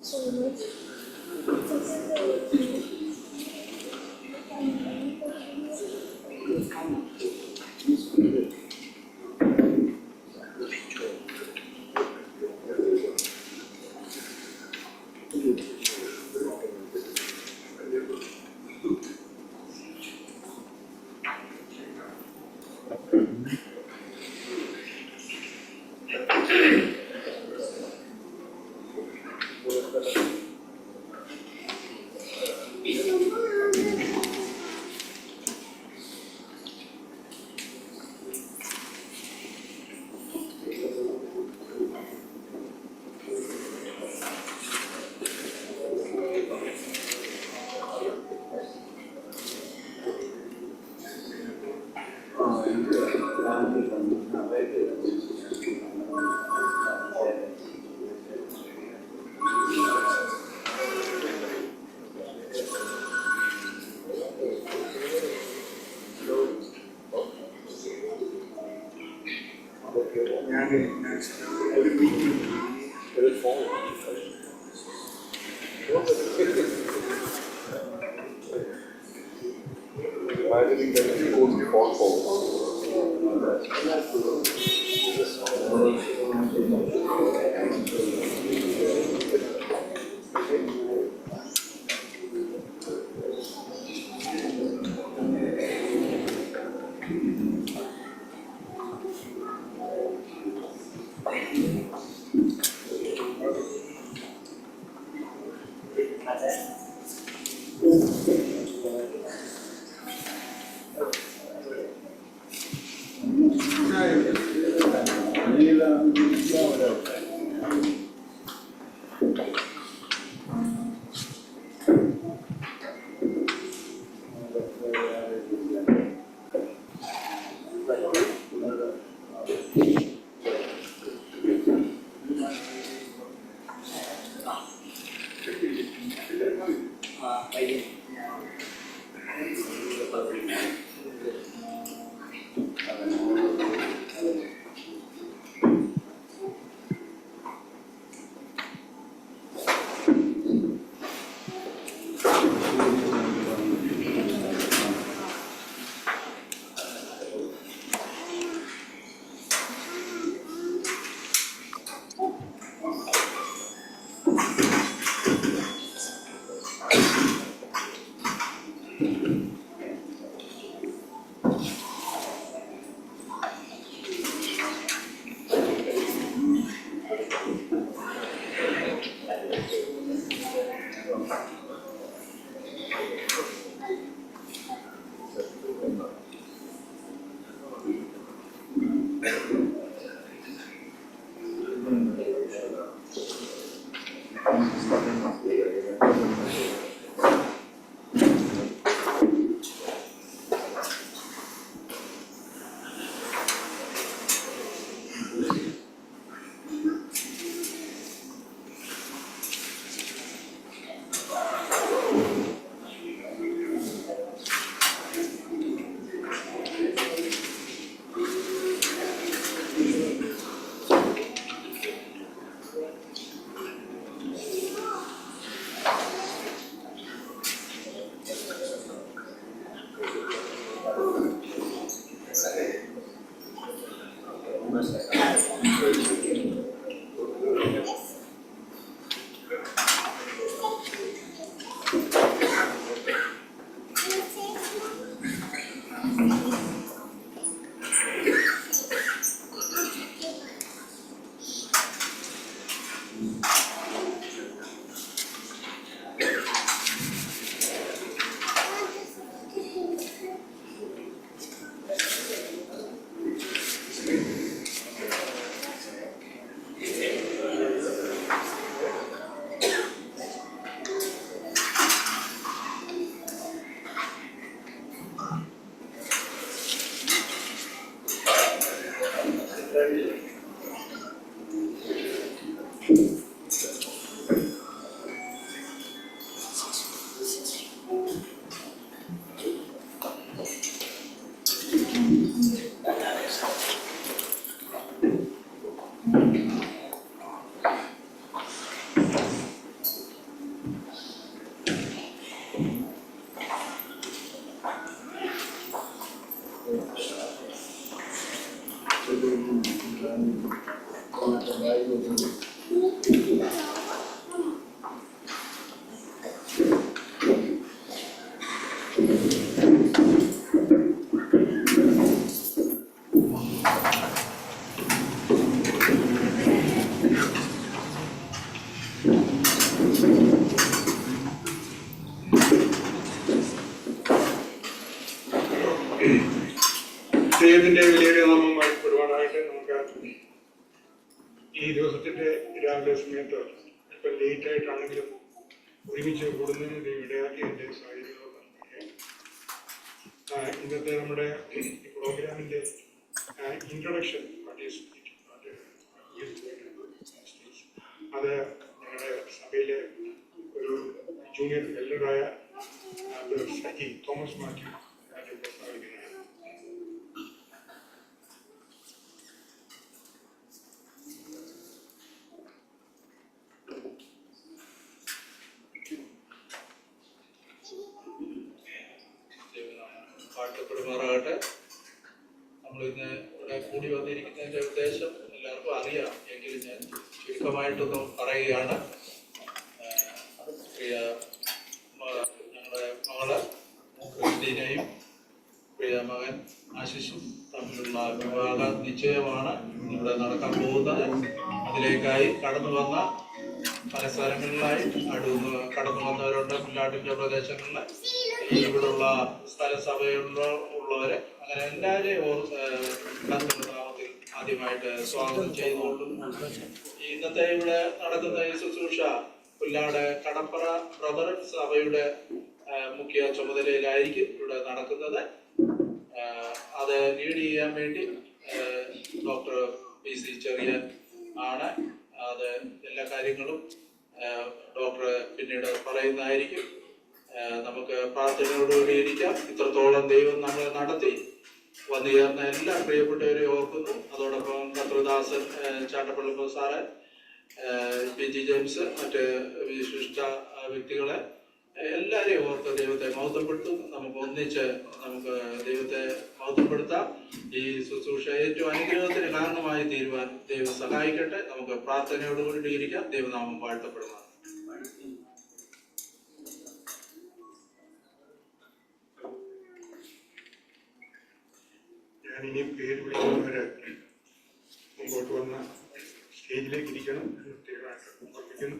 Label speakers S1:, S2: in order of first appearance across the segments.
S1: Imagining that you go to fall forward.
S2: ദൈവത്തിന്റെ വിലയുടെ നാമം വാഴ്ത്തപ്പെടുവാനായിട്ട് നമുക്ക് ഈ ദിവസത്തിന്റെ രാവിലെ സമയത്ത് ഇപ്പം ലേറ്റ് ആയിട്ടാണെങ്കിലും ഒരുമിച്ച് കൂടുന്നതിന് ദൈവം ഇടയാക്കി എൻ്റെ സാഹചര്യങ്ങളൊക്കെ ഇന്നത്തെ നമ്മുടെ ഈ പ്രോഗ്രാമിന്റെ ഇൻട്രൊഡക്ഷൻ അത് ഞങ്ങളുടെ സഭയിലെ ഒരു ജൂനിയർ എൽഡറായ സജി തോമസ് മാത്യു പ്രസ്താവിക്കുന്നതാണ്.
S3: പാട്ടപ്പെടുമാറാകട്ടെ. നമ്മളിന്ന് ഇവിടെ കൂടി വന്നിരിക്കുന്നതിൻ്റെ ഉദ്ദേശം എല്ലാവർക്കും അറിയാം, എങ്കിലും ഞാൻ ചുരുക്കമായിട്ടൊന്നും പറയുകയാണ്. പ്രിയ ഞങ്ങളുടെ മകള് ക്രിസ്റ്റീനയും പ്രിയ മകൻ ആശിഷും തമ്മിലുള്ള വിവാഹ നിശ്ചയമാണ് ഇവിടെ നടക്കാൻ പോകുന്നത്. അതിലേക്കായി കടന്നു വന്ന പല സ്ഥലങ്ങളിലായി കടന്നു വന്നവരുണ്ട്. പുല്ലാട്ടിൻ്റെ പ്രദേശങ്ങളിൽ ഇവിടുള്ള സ്ഥലസഭയുള്ളവരെ അങ്ങനെ എല്ലാവരെയും നാമത്തിൽ ആദ്യമായിട്ട് സ്വാഗതം ചെയ്തുകൊണ്ടും ഇന്നത്തെ ഇവിടെ നടക്കുന്ന ഈ ശുശ്രൂഷ പുല്ലാട് കടപ്പറ ബ്രദർ സഭയുടെ മുഖ്യ ചുമതലയിലായിരിക്കും ഇവിടെ നടക്കുന്നത്. അത് ലീഡ് ചെയ്യാൻ വേണ്ടി ഡോക്ടർ PC ചെറിയൻ ആണ്. അത് എല്ലാ കാര്യങ്ങളും ഡോക്ടർ പിന്നീട് പറയുന്നതായിരിക്കും. നമുക്ക് പ്രാർത്ഥനയോടുകൂടി ഇരിക്കാം. ഇത്രത്തോളം ദൈവം നമ്മളെ നടത്തി വന്നു ചേർന്ന എല്ലാ പ്രിയപ്പെട്ടവരെ ഓർക്കുന്നു. അതോടൊപ്പം കർത്തൃദാസൻ ചാട്ടപ്പള്ളി സാറ്, PG ജെയിംസ്, മറ്റ് വിശിഷ്ട വ്യക്തികളെ എല്ലാവരെയും ഓർത്ത് ദൈവത്തെ മഹത്വപ്പെടുത്തും. നമുക്ക് ഒന്നിച്ച് നമുക്ക് ദൈവത്തെ മഹത്വപ്പെടുത്താം. ഈ ശുശ്രൂഷ ഏറ്റവും അനുഗ്രഹത്തിന് കാരണമായി തീരുവാൻ ദൈവം സഹായിക്കട്ടെ. നമുക്ക് പ്രാർത്ഥനയോടുകൂടി ഇരിക്കാം. ദൈവനാമം വാഴ്ത്തപ്പെടുന്നതാണ്.
S2: ഞാനിനി പേര് വിളിക്കുന്നവര് മുമ്പോട്ട് വന്ന് സ്റ്റേജിലേക്ക് ഇരിക്കണം എന്ന് പ്രത്യേകമായിട്ട് ഓർമ്മിക്കുന്നു.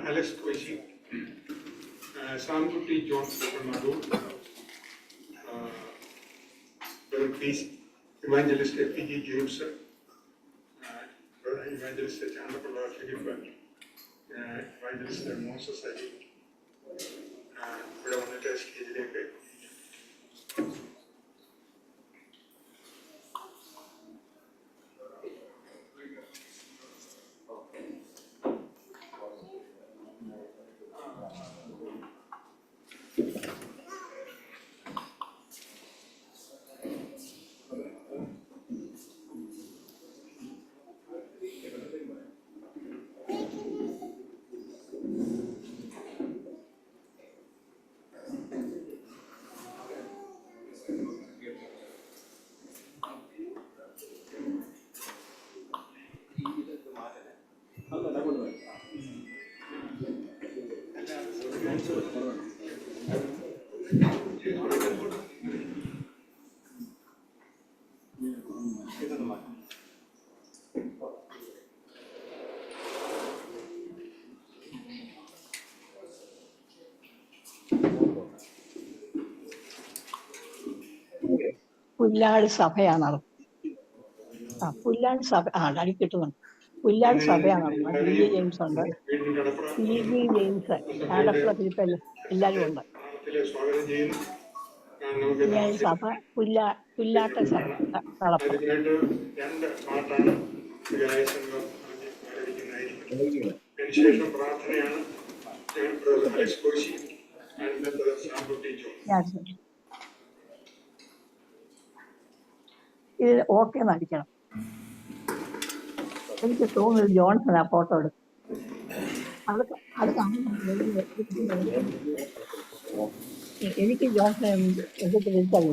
S2: Alex Koshy, Samkutty John Nadoor, evangelist PG James, evangelist Chandappalla Philip, evangelist Moses Ali ഇവിടെ വന്നിട്ട് സ്റ്റേജിലേക്ക്
S4: പുല്ലാട് സഭയാണ് നടക്കുന്നത്. പുല്ലാട് സഭ അടി കിട്ടുന്നുണ്ട്. പുല്ലാട് സഭയാണ് നടക്കുന്നത്. PG ജെയിംസ് ഉണ്ട്, PG ജെയിംസ്, ചാടപ്പുഴ ഫിലിപ്പ്, എല്ലാവരും ഉണ്ട്. ഞാൻ സഭ പുല്ലാട്ട സഭ കളപ്പുറ.
S2: ശേഷം പ്രാർത്ഥനയാണ്.
S4: ഇത് ഓക്കെ നടിക്കണം. എനിക്ക് തോന്നുന്നു ജോൺസൺ ആ ഫോട്ടോ എടുക്കും. എനിക്ക് ജോൺസൺ എടുത്ത് വിളിച്ചാൽ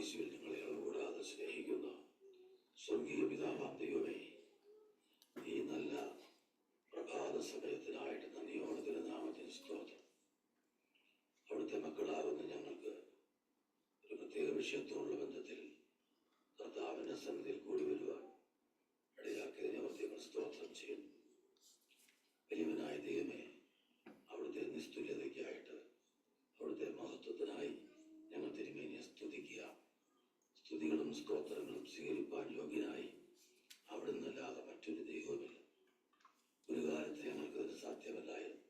S5: യേശുവിൽ ഞങ്ങളെ അളവുകൂടാതെ സ്നേഹിക്കുന്ന സ്വർഗീയ പിതാവാം ദൈവമേ, ഈ നല്ല പ്രഭാത സമയത്തിനായിട്ട് നന്ദിയോടെ തിരുനാമത്തിന് സ്തോത്രം. അവിടുത്തെ മക്കളാകുന്ന ഞങ്ങൾക്ക് ഒരു പ്രത്യേക വിഷയത്തോടുള്ള ബന്ധത്തിൽ കർത്താവിന്റെ സന്നിധിയിൽ കൂടി വരുവാൻ ഇടയാക്കിയതിനെ ഓർത്ത് സ്തോത്രം ചെയ്യുന്നു. വലിയവനായ ദൈവമേ, അവിടുത്തെ നിസ്തുല്യതയ്ക്കായിട്ട് അവിടുത്തെ മഹത്വത്തിനായി ഞങ്ങൾ തിരുമേനിയെ സ്തുതിക്കുക. സ്തുതികളും സ്തോത്രങ്ങളും സ്വീകരിപ്പാൻ യോഗ്യനായി അവിടുന്ന് അല്ലാതെ മറ്റൊരു ദൈവവുമില്ല. ഒരു കാലത്ത് ഞങ്ങൾക്ക് ഇത് സാധ്യമല്ലായിരുന്നു.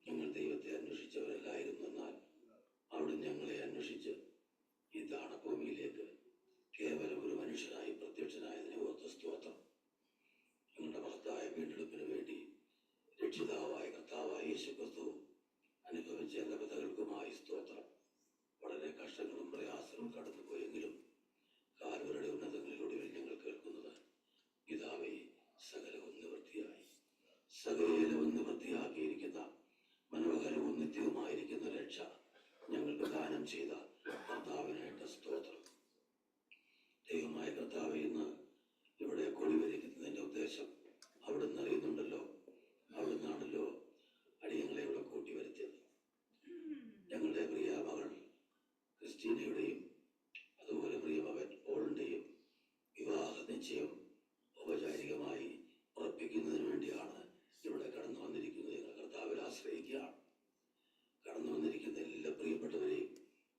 S5: ഞങ്ങൾ ദൈവത്തെ അന്വേഷിച്ചവരല്ലായിരുന്നു. എന്നാൽ അവിടുന്ന് ഞങ്ങളെ അന്വേഷിച്ച് ഈ താണഭൂമിയിലേക്ക് കേവലം ഒരു മനുഷ്യനായി പ്രത്യക്ഷനായതിനെ ഓർത്ത് സ്തോത്രം. ഞങ്ങളുടെ മഹത്തായ വീണ്ടെടുപ്പിന് വേണ്ടി രക്ഷിതാവായ കർത്താവായ യേശുക്രിസ്തു അനുഭവിച്ച എല്ലാ കഥകൾക്കുമായി സ്തോത്രം. വളരെ കഷ്ടങ്ങളും പ്രയാസങ്ങളും കടന്നുപോയെങ്കിലും കാൽവരുടെ ഉന്നതങ്ങളിലൂടെ ഞങ്ങൾ കേൾക്കുന്നത്, പിതാവേ, സകലവും നിവൃത്തിയായി, സകലവും നിവൃത്തിയാക്കിയിരിക്കുന്ന മനോഹരവും നിത്യവുമായിരിക്കുന്ന രക്ഷ ഞങ്ങൾക്ക് ദാനം ചെയ്ത കർത്താവിനായിട്ട് സ്തോത്രം. ദൈവമായ കർത്താവെ, ഇന്ന് ഇവിടെ കൊടിവരിക്കുന്നതിന്റെ ഉദ്ദേശം അവിടുന്ന് അറിയുന്നുണ്ടല്ലോ. അവിടുന്നാണല്ലോ അടിയങ്ങളെ ഇവിടെ കൂട്ടി വരുത്തിയത്. ഞങ്ങളുടെ പ്രിയ മകൾ ക്രിസ്റ്റീനയുടെയും അതുപോലെ പ്രിയ മകൻ പോളിന്റെയും വിവാഹ നിശ്ചയം ഔപചാരികമായി ഉറപ്പിക്കുന്നതിന് വേണ്ടിയാണ് ഇവിടെ കടന്നു വന്നിരിക്കുന്നത്. ഞങ്ങൾ കർത്താവിൽ ആശ്രയിക്കുകയാണ്. കടന്നു വന്നിരിക്കുന്ന എല്ലാ പ്രിയപ്പെട്ടവരെയും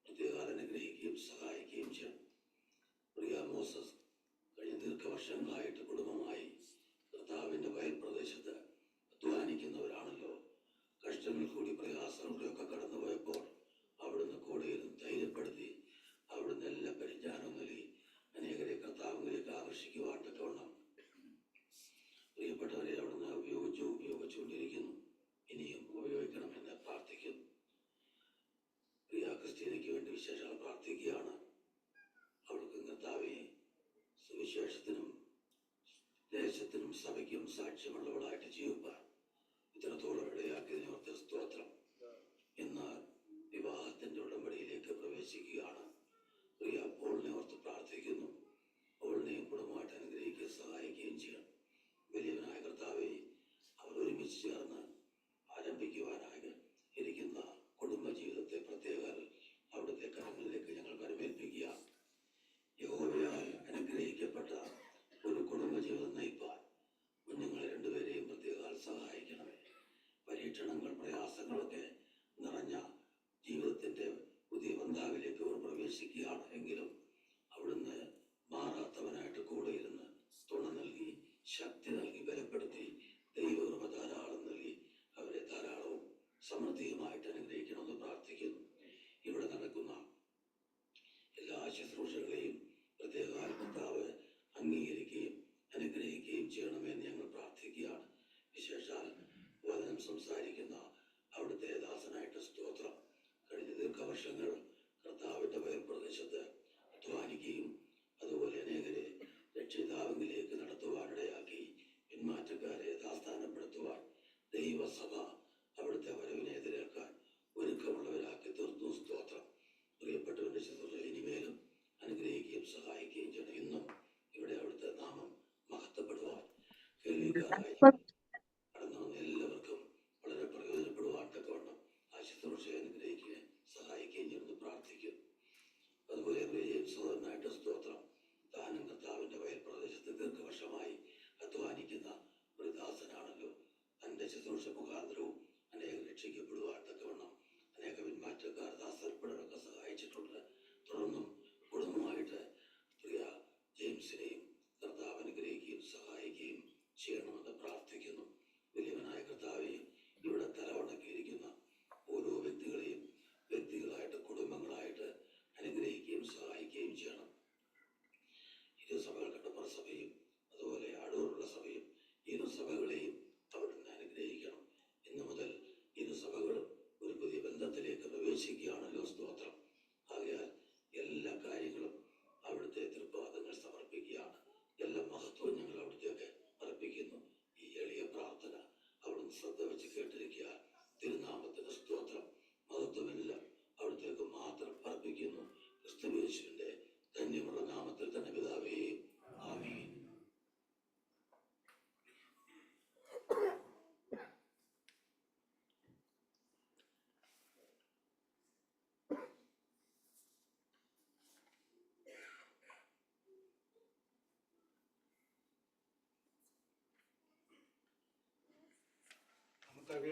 S5: പ്രത്യേകാൽ അനുഗ്രഹിക്കുകയും സഹായിക്കുകയും ചെയ്യണം. പ്രിയ മോസസ് കഴിഞ്ഞ ദീർഘവർഷങ്ങളായിട്ട് കുടുംബമായി കർത്താവിന്റെ വയൽ പ്രദേശത്ത് അധ്വാനിക്കുന്നവരാണല്ലോ. കഷ്ടങ്ങൾ കൂടി പ്രയാസങ്ങളിലൊക്കെ കടന്നുപോയപ്പോൾ അവിടുന്ന് കൂടെയിരുന്ന് ധൈര്യപ്പെടുത്തി അവിടുന്ന് എല്ലാ പരിജ്ഞാനവും നൽകി അനേകരെ കർത്താവിലേക്ക് ആകർഷിക്കുവാൻ തക്കവണ്ണം പ്രിയപ്പെട്ടവരെ അവിടുന്ന് ഉപയോഗിച്ചുകൊണ്ടിരിക്കുന്നു. ഇനിയും ഉപയോഗിക്കണമെന്ന് പ്രാർത്ഥിക്കുന്നു. പ്രിയ ക്രിസ്റ്റീനയ്ക്ക് വേണ്ടി വിശേഷങ്ങൾ പ്രാർത്ഥിക്കുകയാണ്. അവൾക്ക് കർത്താവെ സുവിശേഷത്തിനും ദേശത്തിനും സഭയ്ക്കും സാക്ഷ്യമുള്ളവളായിട്ട് ജീവിപ്പാൻ ഇത്രത്തോളം ഇടയാക്കിയതിനെ ഓർത്ത് സ്തോത്രം. ഇന്ന് വിവാഹത്തിന്റെ ഉടമ്പടിയിലേക്ക് പ്രവേശിക്കുകയാണ്. പ്രിയ പോളിനെ ഓർത്ത് പ്രാർത്ഥിക്കുന്നു. പോളിനെയും കുടുംബമായിട്ട് അനുഗ്രഹിക്കുകയും സഹായിക്കുകയും ചെയ്യണം. വലിയവനായ കർത്താവെ, അവർ ഒരുമിച്ച് ചേർന്ന് ആരംഭിക്കുവാനായി ഇരിക്കുന്ന കുടുംബജീവിതത്തെ പ്രത്യേക അവിടുത്തെ കരങ്ങളിലേക്ക് ഞങ്ങൾ പരമേൽപ്പിക്കുക. യഹോവയാൽ അനുഗ്രഹിക്കപ്പെട്ട ഒരു കുടുംബജീവിതം നയിപ്പാൻ കുഞ്ഞുങ്ങളെ രണ്ടുപേരെയും പ്രത്യേക സഹായിക്കണമേ. പരീക്ഷണങ്ങൾ പ്രയാസങ്ങളൊക്കെ നിറഞ്ഞ ജീവിതത്തിന്റെ പുതിയ ബന്ധാവിലേക്ക് അവർ പ്രവേശിക്കുകയാണ്. എങ്കിലും അവിടുന്ന് മാറാത്തവനായിട്ട് കൂടെ ഇരുന്ന് തുണ നൽകി, ശക്തി നൽകി, ബലപ്പെടുത്തി, ദൈവകൃപ ധാരാളം നൽകി അവരെ ധാരാളവും സമൃദ്ധിയുമായിട്ട് അനുഗ്രഹിക്കണമെന്ന് പ്രാർത്ഥിക്കുന്നു. ഇവിടെ നടക്കുന്ന എല്ലാ ശുശ്രൂഷകളെയും പ്രത്യേക കർത്താവ് അംഗീകരിക്കുകയും അനുഗ്രഹിക്കുകയും ചെയ്യണമെന്ന് ഞങ്ങൾ പ്രാർത്ഥിക്കുകയാണ്. വിശേഷാൽ വചനം സംസാരിക്കുന്ന അവിടുത്തെ ദാസനായിട്ട് സ്തോത്രം. കഴിഞ്ഞ ദീർഘവർഷങ്ങൾ കർത്താവിന്റെ വയൽ പ്രദേശത്ത് അധ്വാനിക്കുകയും അതുപോലെ അനേകരെ രക്ഷിതാവിലേക്ക് നടത്തുവാനിടയാക്കി പിന്മാറ്റക്കാരെ യഥാസ്ഥാനപ്പെടുത്തുവാൻ ദൈവസഭ അവിടുത്തെ വരവിനെ എതിരേൽക്കാൻ ഒരുക്കമുള്ളവരാക്കി തീർന്നു. സ്തോത്രം.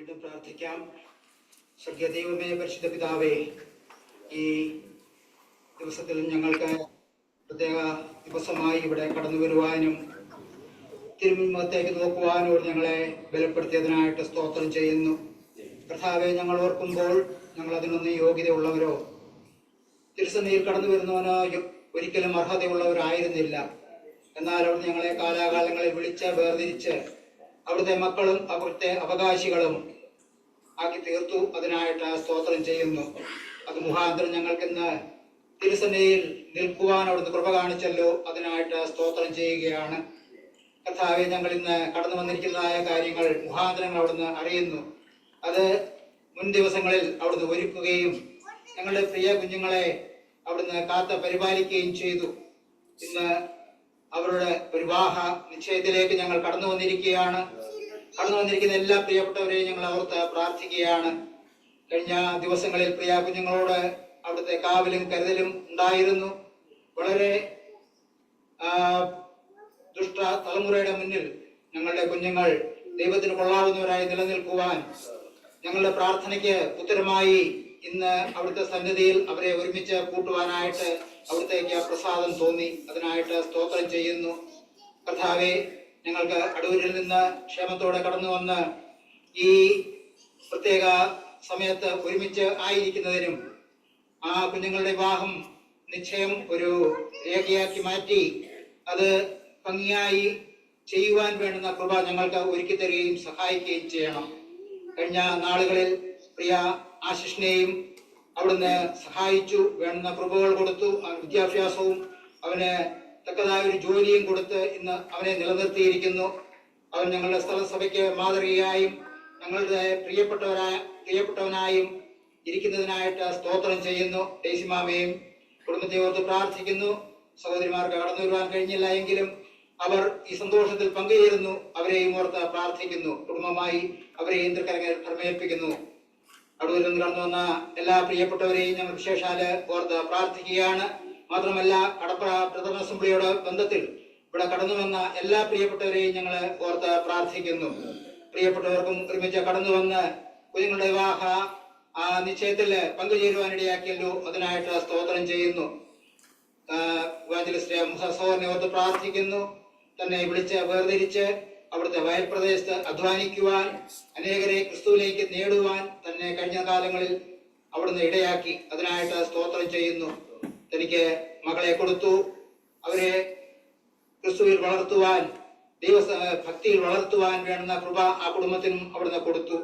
S6: വീണ്ടും പ്രാർത്ഥിക്കാം. സ്വർഗീയ ദൈവമേ, പരിശുദ്ധ പിതാവേ, ഈ ദിവസത്തിൽ ഞങ്ങൾക്ക് പ്രത്യേക ദിവസമായി ഇവിടെ കടന്നു വരുവാനും തിരുമുഖത്തേക്ക് നോക്കുവാനോട് ഞങ്ങളെ ബലപ്പെടുത്തിയതിനായിട്ട് സ്തോത്രം ചെയ്യുന്നു. കർത്താവെ, ഞങ്ങൾ ഓർക്കുമ്പോൾ ഞങ്ങൾ അതിനൊന്നും യോഗ്യതയുള്ളവരോ തിരുസന്നിധിയിൽ കടന്നു വരുന്നവനോ ഒരിക്കലും അർഹതയുള്ളവരായിരുന്നില്ല. എന്നാൽ അവിടെ ഞങ്ങളെ കാലാകാലങ്ങളിൽ വിളിച്ച് വേർതിരിച്ച് അവിടുത്തെ മക്കളും അവിടുത്തെ അവകാശികളും ആക്കി തീർത്തു. അതിനായിട്ട് സ്തോത്രം ചെയ്യുന്നു. അത് മുഖാന്തരം ഞങ്ങൾക്കിന്ന് തിരുസന്നിധിയിൽ നിൽക്കുവാൻ അവിടുന്ന് കൃപ കാണിച്ചല്ലോ, അതിനായിട്ട് സ്തോത്രം ചെയ്യുകയാണ്. കർത്താവെ, ഞങ്ങൾ ഇന്ന് കടന്നു വന്നിരിക്കുന്നതായ കാര്യങ്ങൾ മുഖാന്തരങ്ങൾ അവിടുന്ന് അറിയുന്നു. അത് മുൻ ദിവസങ്ങളിൽ അവിടുന്ന് ഒരുക്കുകയും ഞങ്ങളുടെ പ്രിയ കുഞ്ഞുങ്ങളെ അവിടുന്ന് കാത്ത് പരിപാലിക്കുകയും ചെയ്തു. ഇന്ന് അവരുടെ വിവാഹ നിശ്ചയത്തിലേക്ക് ഞങ്ങൾ കടന്നു വന്നിരിക്കുകയാണ്. കടന്നു വന്നിരിക്കുന്ന എല്ലാ പ്രിയപ്പെട്ടവരെയും ഞങ്ങൾ ഓർത്ത് പ്രാർത്ഥിക്കുകയാണ്. കഴിഞ്ഞ ദിവസങ്ങളിൽ പ്രിയ കുഞ്ഞുങ്ങളോട് അവിടുത്തെ കാവലും കരുതലും ഉണ്ടായിരുന്നു. വളരെ ദുഷ്ട തലമുറയുടെ മുന്നിൽ ഞങ്ങളുടെ കുഞ്ഞുങ്ങൾ ദൈവത്തിന് കൊള്ളാവുന്നവരായി നിലനിൽക്കുവാൻ ഞങ്ങളുടെ പ്രാർത്ഥനയ്ക്ക് ഉത്തരമായി ഇന്ന് അവിടുത്തെ സന്നിധിയിൽ അവരെ ഒരുമിച്ച് കൂട്ടുവാനായിട്ട് അവിടുത്തേക്ക് പ്രസാദം തോന്നി. അതിനായിട്ട് സ്തോത്രം ചെയ്യുന്നു. കർത്താവെ, ഞങ്ങൾക്ക് അടൂരിൽ നിന്ന് ക്ഷേമത്തോടെ കടന്നു വന്ന് ഈ പ്രത്യേക സമയത്ത് ഒരുമിച്ച് ആയിരിക്കുന്നതിനും ആ കുഞ്ഞുങ്ങളുടെ വിവാഹം നിശ്ചയം ഒരു രേഖയാക്കി മാറ്റി അത് ഭംഗിയായി ചെയ്യുവാൻ വേണ്ടുന്ന കൃപ ഞങ്ങൾക്ക് ഒരുക്കി തരികയും സഹായിക്കുകയും ചെയ്യണം. കഴിഞ്ഞ നാളുകളിൽ പ്രിയ ആശിഷിനെയും അവിടുന്ന് സഹായിച്ചു, വേണ്ടുന്ന കൃപകൾ കൊടുത്തു, വിദ്യാഭ്യാസവും അവന് തക്കതായ ഒരു ജോലിയും കൊടുത്ത് ഇന്ന് അവനെ നിലനിർത്തിയിരിക്കുന്നു. അവൻ ഞങ്ങളുടെ സ്ഥലസഭയ്ക്ക് മാതൃകയായും ഞങ്ങളുടെ പ്രിയപ്പെട്ടവനായും ഇരിക്കുന്നതിനായിട്ട് സ്തോത്രം ചെയ്യുന്നു. ഡേസിമാമയും കുടുംബത്തെ ഓർത്ത് പ്രാർത്ഥിക്കുന്നു. സഹോദരിമാർക്ക് കടന്നു വരുവാൻ കഴിഞ്ഞില്ല എങ്കിലും അവർ ഈ സന്തോഷത്തിൽ പങ്കുചേരുന്നു. അവരെയും ഓർത്ത് പ്രാർത്ഥിക്കുന്നു. കുടുംബമായി അവരെയും തൃക്കരങ്ങളിൽ ഭരമേൽപ്പിക്കുന്നു. അടൂരിൽ നിന്ന് കടന്നു വന്ന എല്ലാ പ്രിയപ്പെട്ടവരെയും ഞങ്ങൾ വിശേഷാല് ഓർത്ത് പ്രാർത്ഥിക്കുകയാണ്. മാത്രമല്ല, കടപ്പുറ പ്രഥമ അസംബ്ലിയോട് ബന്ധത്തിൽ ഇവിടെ കടന്നു വന്ന എല്ലാ പ്രിയപ്പെട്ടവരെയും ഞങ്ങൾ ഓർത്ത് പ്രാർത്ഥിക്കുന്നു. പ്രിയപ്പെട്ടവർക്കും ഒരുമിച്ച് കടന്നു വന്ന് കുഞ്ഞുങ്ങളുടെ വിവാഹ നിശ്ചയത്തിൽ പങ്കുചേരുവാനിടയാക്കിയല്ലോ, അതിനായിട്ട് സ്തോത്രം ചെയ്യുന്നു. സഹോദരനെ ഓർത്ത് പ്രാർത്ഥിക്കുന്നു. തന്നെ വിളിച്ച് വേർതിരിച്ച് അവിടുത്തെ വയൽ പ്രദേശത്ത് അധ്വാനിക്കുവാൻ, അനേകരെ ക്രിസ്തുവിലേക്ക് നേടുവാൻ തന്നെ കഴിഞ്ഞ കാലങ്ങളിൽ അവിടുന്ന് ഇടയാക്കി. അതിനായിട്ട് സ്തോത്രം ചെയ്യുന്നു. തനിക്ക് മകളെ കൊടുത്തു. അവരെ ക്രിസ്തുവിൽ വളർത്തുവാൻ, ഭക്തിയിൽ വളർത്തുവാൻ വേണ്ടുന്ന കൃപ ആ കുടുംബത്തിനും അവിടുന്ന് കൊടുത്തു.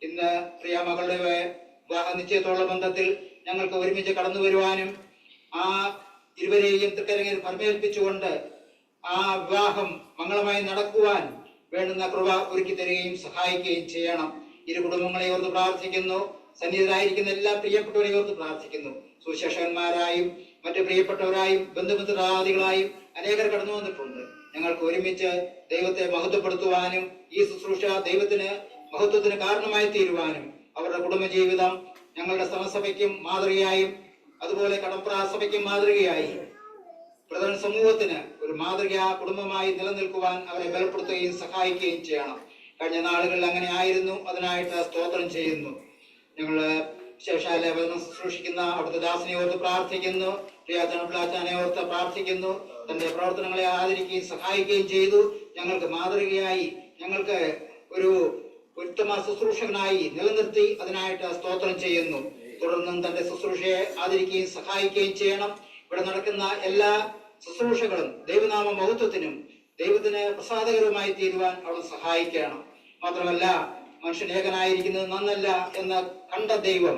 S6: ഇന്ന് പ്രിയ മകളുടെ വിവാഹ നിശ്ചയത്തോടുള്ള ബന്ധത്തിൽ ഞങ്ങൾക്ക് ഒരുമിച്ച് കടന്നു വരുവാനും ആ ഇരുവരെയും തൃക്കരങ്ങളിൽ പരമേൽപ്പിച്ചുകൊണ്ട് ആ വിവാഹം മംഗളമായി നടക്കുവാൻ വേണ്ടുന്ന കൃപ ഒരുക്കി തരികയും സഹായിക്കുകയും ചെയ്യണം. ഇരു കുടുംബങ്ങളെ ഓർത്ത് പ്രാർത്ഥിക്കുന്നു. സന്നിഹിതരായിരിക്കുന്ന എല്ലാ പ്രിയപ്പെട്ടവരെ ഓർത്ത് പ്രാർത്ഥിക്കുന്നു. സുശേഷന്മാരായും മറ്റു പ്രിയപ്പെട്ടവരായും ബന്ധുമിത്രാദികളായും അനേകർ കടന്നു വന്നിട്ടുണ്ട്. ഞങ്ങൾക്ക് ഒരുമിച്ച് ദൈവത്തെ മഹത്വപ്പെടുത്തുവാനും ഈ ശുശ്രൂഷ ദൈവത്തിന് മഹത്വത്തിന് കാരണമായി തീരുവാനും അവരുടെ കുടുംബജീവിതം ഞങ്ങളുടെ സമസഭയ്ക്കും മാതൃകയായും അതുപോലെ കടപ്പുറ സഭയ്ക്കും മാതൃകയായി പ്രധാന സമൂഹത്തിന് ഒരു മാതൃകാ കുടുംബമായി നിലനിൽക്കുവാൻ അവരെ ബലപ്പെടുത്തുകയും സഹായിക്കുകയും ചെയ്യണം. കഴിഞ്ഞ നാളുകളിൽ അങ്ങനെ ആയിരുന്നു. അതിനായിട്ട് സ്തോത്രം ചെയ്യുന്നു. ഞങ്ങള് ശേഷാല വചനം ശുശ്രൂഷിക്കുന്ന അവിടുത്തെ ദാസനെ ഓർത്ത് പ്രാർത്ഥിക്കുന്നു. പ്രിയാത്തനെ ഓർത്ത് പ്രാർത്ഥിക്കുന്നു. തന്റെ പ്രവർത്തനങ്ങളെ ആദരിക്കുകയും സഹായിക്കുകയും ചെയ്തു. ഞങ്ങൾക്ക് മാതൃകയായി ഞങ്ങൾക്ക് ഒരു ഉത്തമ ശുശ്രൂഷകനായി നിലനിർത്തി. അതിനായിട്ട് സ്തോത്രം ചെയ്യുന്നു. തുടർന്നും തന്റെ ശുശ്രൂഷയെ ആദരിക്കുകയും സഹായിക്കുകയും ചെയ്യണം. ഇവിടെ നടക്കുന്ന എല്ലാ ശുശ്രൂഷകളും ദൈവനാമ മഹത്വത്തിനും ദൈവത്തിന് പ്രസാദകരമായി തീരുവാൻ അവൾ സഹായിക്കണം. മാത്രമല്ല, മനുഷ്യൻ ഏകനായിരിക്കുന്നത് നന്നല്ല എന്ന് കണ്ട ദൈവം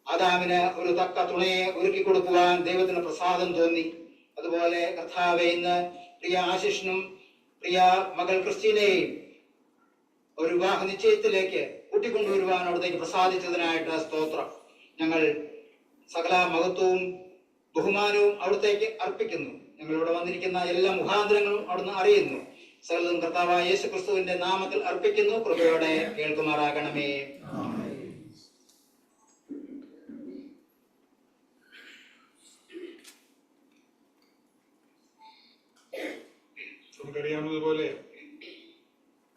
S6: ആദാമിന് ഒരു തക്ക തുണയെ ഒരുക്കി കൊടുക്കുവാൻ ദൈവത്തിന് പ്രസാദം തോന്നി. അതുപോലെ കർത്താവെ, ഇന്ന് പ്രിയ ആശിഷിനും പ്രിയ മകൾ ക്രിസ്റ്റീനെയും ഒരു വിവാഹ നിശ്ചയത്തിലേക്ക് കൂട്ടിക്കൊണ്ടുവരുവാൻ അവിടത്തേക്ക് പ്രസാദിച്ചതിനായിട്ട് സ്തോത്രം. ഞങ്ങൾ സകല മഹത്വവും ബഹുമാനവും അവിടത്തേക്ക് അർപ്പിക്കുന്നു. ഞങ്ങളിവിടെ വന്നിരിക്കുന്ന എല്ലാ മുഖാന്തരങ്ങളും അവിടുന്ന് അറിയുന്നു. സകലതും കർത്താവായ യേശു ക്രിസ്തുവിന്റെ നാമത്തിൽ അർപ്പിക്കുന്നു. കൃപയോടെ കേൾക്കുമാറാകണമേ.
S2: നമുക്കറിയാവുന്നതുപോലെ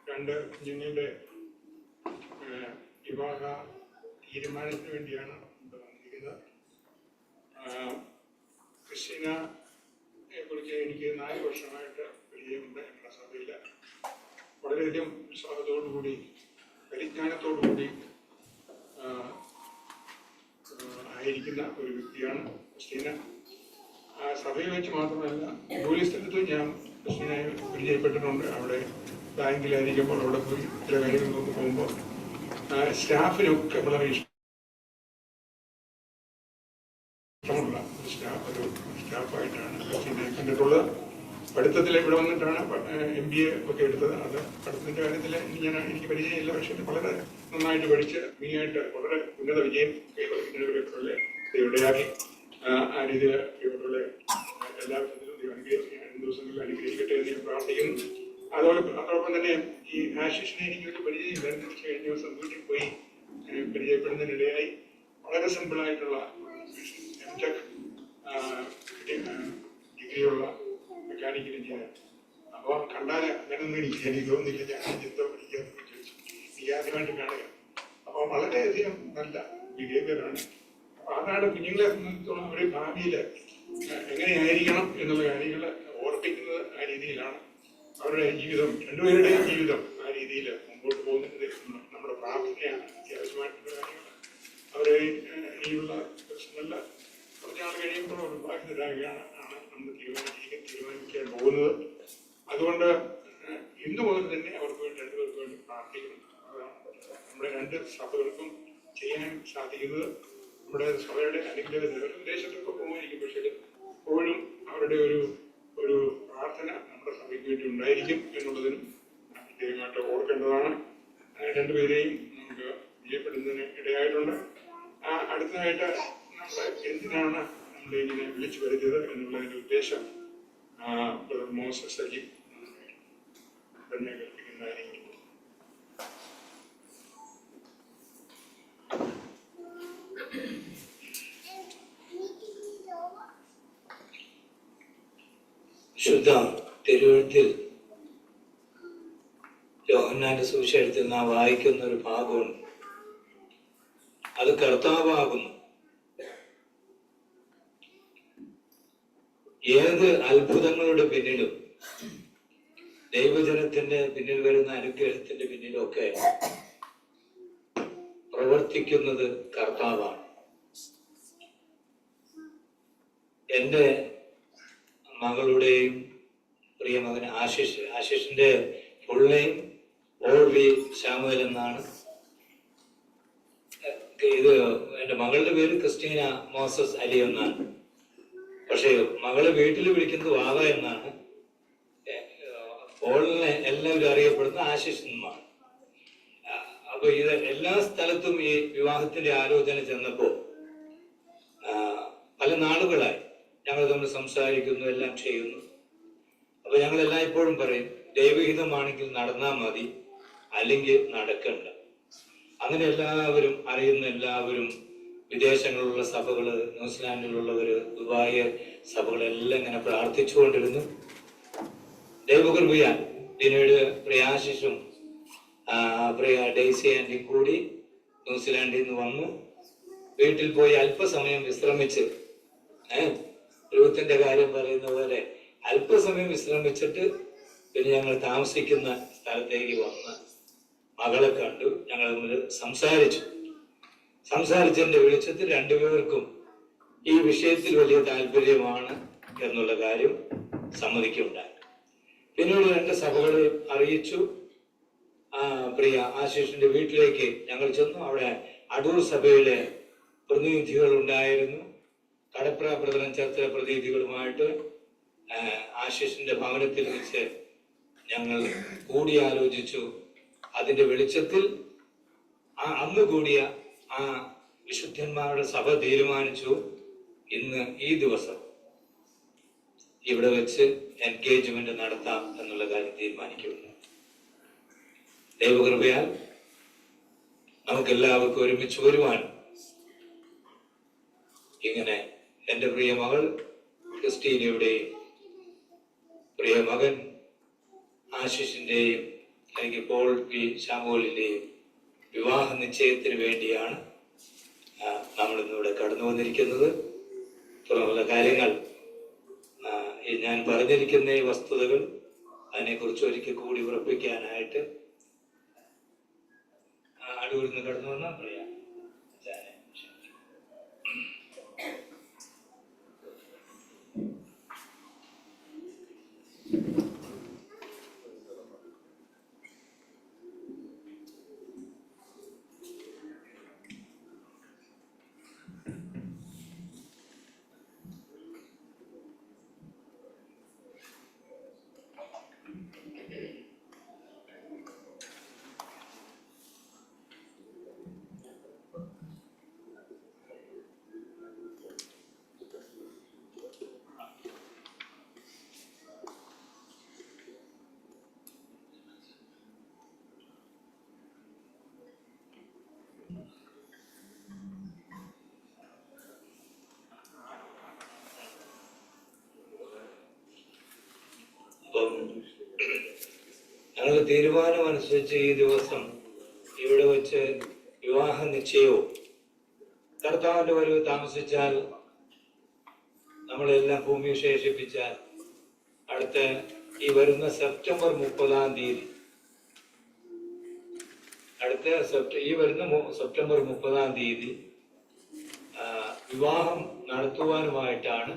S2: രണ്ട് കുഞ്ഞുങ്ങളുടെ വിവാഹ തീരുമാനത്തിന് വേണ്ടിയാണ് ഇവിടെ വന്നിരിക്കുന്നത്. ക്രിസ്റ്റീനയെ കുറിച്ച് എനിക്ക് 4 വർഷമായിട്ട് പരിചയമുണ്ട്. ഞങ്ങളുടെ സഭയിൽ വളരെയധികം ഉത്സാഹത്തോടുകൂടി പരിജ്ഞാനത്തോടുകൂടി ആയിരിക്കുന്ന ഒരു വ്യക്തിയാണ് ക്രിസ്റ്റീന. സഭയിൽ വെച്ച് മാത്രമല്ല, ജോലി സ്ഥലത്ത് ഞാൻ ക്രിസ്റ്റീനയെ പരിചയപ്പെട്ടിട്ടുണ്ട്. അവിടെ ബാങ്കിലായിരിക്കുമ്പോൾ അവിടെ പോയി ചില കാര്യങ്ങളൊക്കെ പോകുമ്പോൾ സ്റ്റാഫിനൊക്കെ വളരെ ഇഷ്ടമുള്ള ഒരു സ്റ്റാഫായിട്ടാണ് ക്രിസ്റ്റീനയെ കണ്ടിട്ടുള്ളത്. പഠിത്തത്തിൽ ഇവിടെ വന്നിട്ടാണ് MBA ഒക്കെ എടുത്തത്. അത് പഠിത്തത്തിൻ്റെ കാര്യത്തിൽ എനിക്ക് പരിചയമില്ല, പക്ഷേ വളരെ നന്നായിട്ട് പഠിച്ച് ഭംഗിയായിട്ട് വളരെ ഉന്നത വിജയം കൈവരിക്കുന്നവരെ ഇവിടെയാക്കി ആ രീതിയിൽ ഇവരുടെ എല്ലാ വിധത്തിലും ദിവസങ്ങളിൽ അനുഗ്രഹിക്കട്ടെ എന്ന് ഞാൻ പ്രാർത്ഥിക്കുന്നു. അതോടൊപ്പം തന്നെ ഈ ആശിഷിനെ എനിക്കൊരു പരിചയമില്ല. കഴിഞ്ഞ ദിവസം വീട്ടിൽ പോയി പരിചയപ്പെടുന്നതിനിടയായി വളരെ സിമ്പിളായിട്ടുള്ള MTech ഡിഗ്രിയുള്ള മെക്കാനിക്കൽ എഞ്ചിനീയർ. അപ്പോൾ കണ്ടാൽ അങ്ങനെയൊന്നും എനിക്ക് തോന്നുന്നില്ല. ഞാൻ ചിന്ത പഠിക്കാന്ന് ചോദിച്ചു. എനിക്ക് ആദ്യമായിട്ട് കാണുക. അപ്പോൾ വളരെയധികം നല്ല ബിഹേവിയറാണ്. അപ്പോൾ അതാണ് കുഞ്ഞുങ്ങളെ സംബന്ധിച്ചിടത്തോളം അവരുടെ ഭാവിയിൽ എങ്ങനെയായിരിക്കണം എന്നുള്ള കാര്യങ്ങൾ ഓർപ്പിക്കുന്നത് ആ രീതിയിലാണ്. അവരുടെ ജീവിതം, രണ്ടുപേരുടെയും ജീവിതം ആ രീതിയിൽ മുമ്പോട്ട് പോകുന്നത് നമ്മുടെ പ്രാർത്ഥനയാണ്. അത്യാവശ്യമായിട്ടുള്ള കാര്യങ്ങൾ അവരെ ഇനിയുള്ള നല്ല കുറച്ച് നാൾ കഴിയുമ്പോൾ വിവാഹിതരാകുകയാണ് നമ്മൾ തീരുമാനിക്കാൻ പോകുന്നത്. അതുകൊണ്ട് ഇന്നു മുതൽ തന്നെ അവർക്ക് വേണ്ടി രണ്ടുപേർക്ക് വേണ്ടി പ്രാർത്ഥിക്കണം. അതാണ് നമ്മുടെ 2 സഭകൾക്കും ചെയ്യാൻ സാധിക്കുന്നത്. നമ്മുടെ സഭയുടെ അനുഗ്രഹത്തിൽ വിദേശത്തൊക്കെ പോകുമായിരിക്കും, പക്ഷേ എപ്പോഴും അവരുടെ ഒരു പ്രാർത്ഥന നമ്മുടെ സഭയ്ക്ക് വേണ്ടി ഉണ്ടായിരിക്കും എന്നുള്ളതിനും പ്രത്യേകമായിട്ട് ഓർക്കേണ്ടതാണ്. 2 പേരെയും നമുക്ക് വിജയപ്പെടുന്നതിന് ഇടയായിട്ടുണ്ട്. അടുത്തതായിട്ട് നമ്മൾ എന്തിനാണ് ഇങ്ങനെ വിളിച്ചു വരുത്തിയത് എന്നുള്ളതിന്റെ ഉദ്ദേശം മോസസ് അലി തന്നെ കൽപ്പിക്കുന്നതായിരിക്കും.
S5: ശുദ്ധ തിരുവഴുത്തിൽ യോഹന്നാന്റെ സുവിശേഷത്തിൽ നാം വായിക്കുന്ന ഒരു ഭാഗമുണ്ട്. അത് കർത്താവാകുന്നു. ഏത് അത്ഭുതങ്ങളുടെ പിന്നിലും ദൈവജനത്തിന്റെ പിന്നിൽ വരുന്ന അനുഗ്രഹത്തിന്റെ പിന്നിലൊക്കെ പ്രവർത്തിക്കുന്നത് കർത്താവാണ്. എൻ്റെ മകളുടെയും പ്രിയ മകൻ ആശിഷിന്റെ ഫുൾ നെയിം ഓൾവി ശാമുവൽ എന്നാണ്. ഇത് എൻ്റെ മകളുടെ പേര് ക്രിസ്റ്റീന മോസസ് അലി എന്നാണ്. പക്ഷെ മകളെ വീട്ടിൽ വിളിക്കുന്നത് വാവ എന്നാണ്. ഓളിനെ എല്ലാവരും അറിയപ്പെടുന്ന ആശിഷ് എന്നാണ്. അപ്പൊ ഇത് എല്ലാ സ്ഥലത്തും ഈ വിവാഹത്തിന്റെ ആലോചന ചെന്നപ്പോ പല നാളുകളായി ഞങ്ങൾ തമ്മിൽ സംസാരിക്കുന്നു, എല്ലാം ചെയ്യുന്നു. അപ്പൊ ഞങ്ങൾ എല്ലായ്പ്പോഴും പറയും, ദൈവഹിതമാണെങ്കിൽ നടന്നാൽ മതി, അല്ലെങ്കിൽ നടക്കണ്ട. അങ്ങനെ എല്ലാവരും അറിയുന്ന എല്ലാവരും വിദേശങ്ങളിലുള്ള സഭകള്, ന്യൂസിലാൻഡിലുള്ളവര്, ദുബായ് സഭകളെല്ലാം ഇങ്ങനെ പ്രാർത്ഥിച്ചുകൊണ്ടിരുന്നു. ദൈവകൃപയാൽ പിന്നീട് പ്രിയാശിഷും പ്രിയ ഡെയ്സി ആന്റിയും കൂടി ന്യൂസിലാൻഡിൽ നിന്ന് വന്നു. വീട്ടിൽ പോയി അല്പസമയം വിശ്രമിച്ച്, രൂത്തിന്റെ കാര്യം പറയുന്ന പോലെ അല്പസമയം വിശ്രമിച്ചിട്ട് പിന്നെ ഞങ്ങൾ താമസിക്കുന്ന സ്ഥലത്തേക്ക് വന്ന് മകളെ കണ്ടു. ഞങ്ങൾ തമ്മിൽ സംസാരിച്ചതിന്റെ വെളിച്ചത്തിൽ 2 പേർക്കും ഈ വിഷയത്തിൽ വലിയ താല്പര്യമാണ് എന്നുള്ള കാര്യം സമ്മതിക്കുകയുണ്ടായി. പിന്നീട് 2 സഭകളെ അറിയിച്ചു. പ്രിയ ആശിഷിന്റെ വീട്ടിലേക്ക് ഞങ്ങൾ ചെന്നു. അവിടെ അടൂർ സഭയിലെ പ്രതിനിധികൾ ഉണ്ടായിരുന്നു. കടപ്ര പ്രധാന ചർച്ച പ്രതിനിധികളുമായിട്ട് ആശിഷിന്റെ ഭവനത്തിൽ വെച്ച് ഞങ്ങൾ കൂടിയാലോചിച്ചു. അതിന്റെ വെളിച്ചത്തിൽ അന്ന് കൂടിയ ആ വിശുദ്ധന്മാരുടെ സഭ തീരുമാനിച്ചു, ഇന്ന് ഈ ദിവസം ഇവിടെ വെച്ച് എൻഗേജ്മെന്റ് നടത്താം എന്നുള്ള കാര്യം തീരുമാനിക്കുന്നു. ദൈവകൃപയാൽ നമുക്കെല്ലാവർക്കും ഒരുമിച്ച് വരുവാൻ ഇങ്ങനെ എൻ്റെ പ്രിയ മകൾ ക്രിസ്റ്റീനയുടെയും പ്രിയ മകൻ ആശിഷിന്റെയും എനിക്ക് പോൾ പി ശാമുവലിന്റെയും വിവാഹ നിശ്ചയത്തിന് വേണ്ടിയാണ് നമ്മളിന്നിവിടെ കടന്നു വന്നിരിക്കുന്നത്. തുടർന്നുള്ള കാര്യങ്ങൾ ഞാൻ പറഞ്ഞിരിക്കുന്ന ഈ വസ്തുതകൾ അതിനെക്കുറിച്ച് ഒരിക്കൽ കൂടി ഉറപ്പിക്കാനായിട്ട് അടൂരിൽ നിന്ന് കടന്നു വന്നാൽ പറയാം. അപ്പം ഞങ്ങളുടെ തീരുമാനമനുസരിച്ച് ഈ ദിവസം ഇവിടെ വെച്ച് വിവാഹ നിശ്ചയവും കർത്താവിന്റെ വരവ് താമസിച്ചാൽ നമ്മളെല്ലാം ഭൂമി ശേഷിപ്പിച്ചാൽ അടുത്ത ഈ വരുന്ന സെപ്റ്റംബർ 30-ാം തീയതി സെപ്റ്റംബർ 30-ാം തീയതി വിവാഹം നടത്തുവാനുമായിട്ടാണ്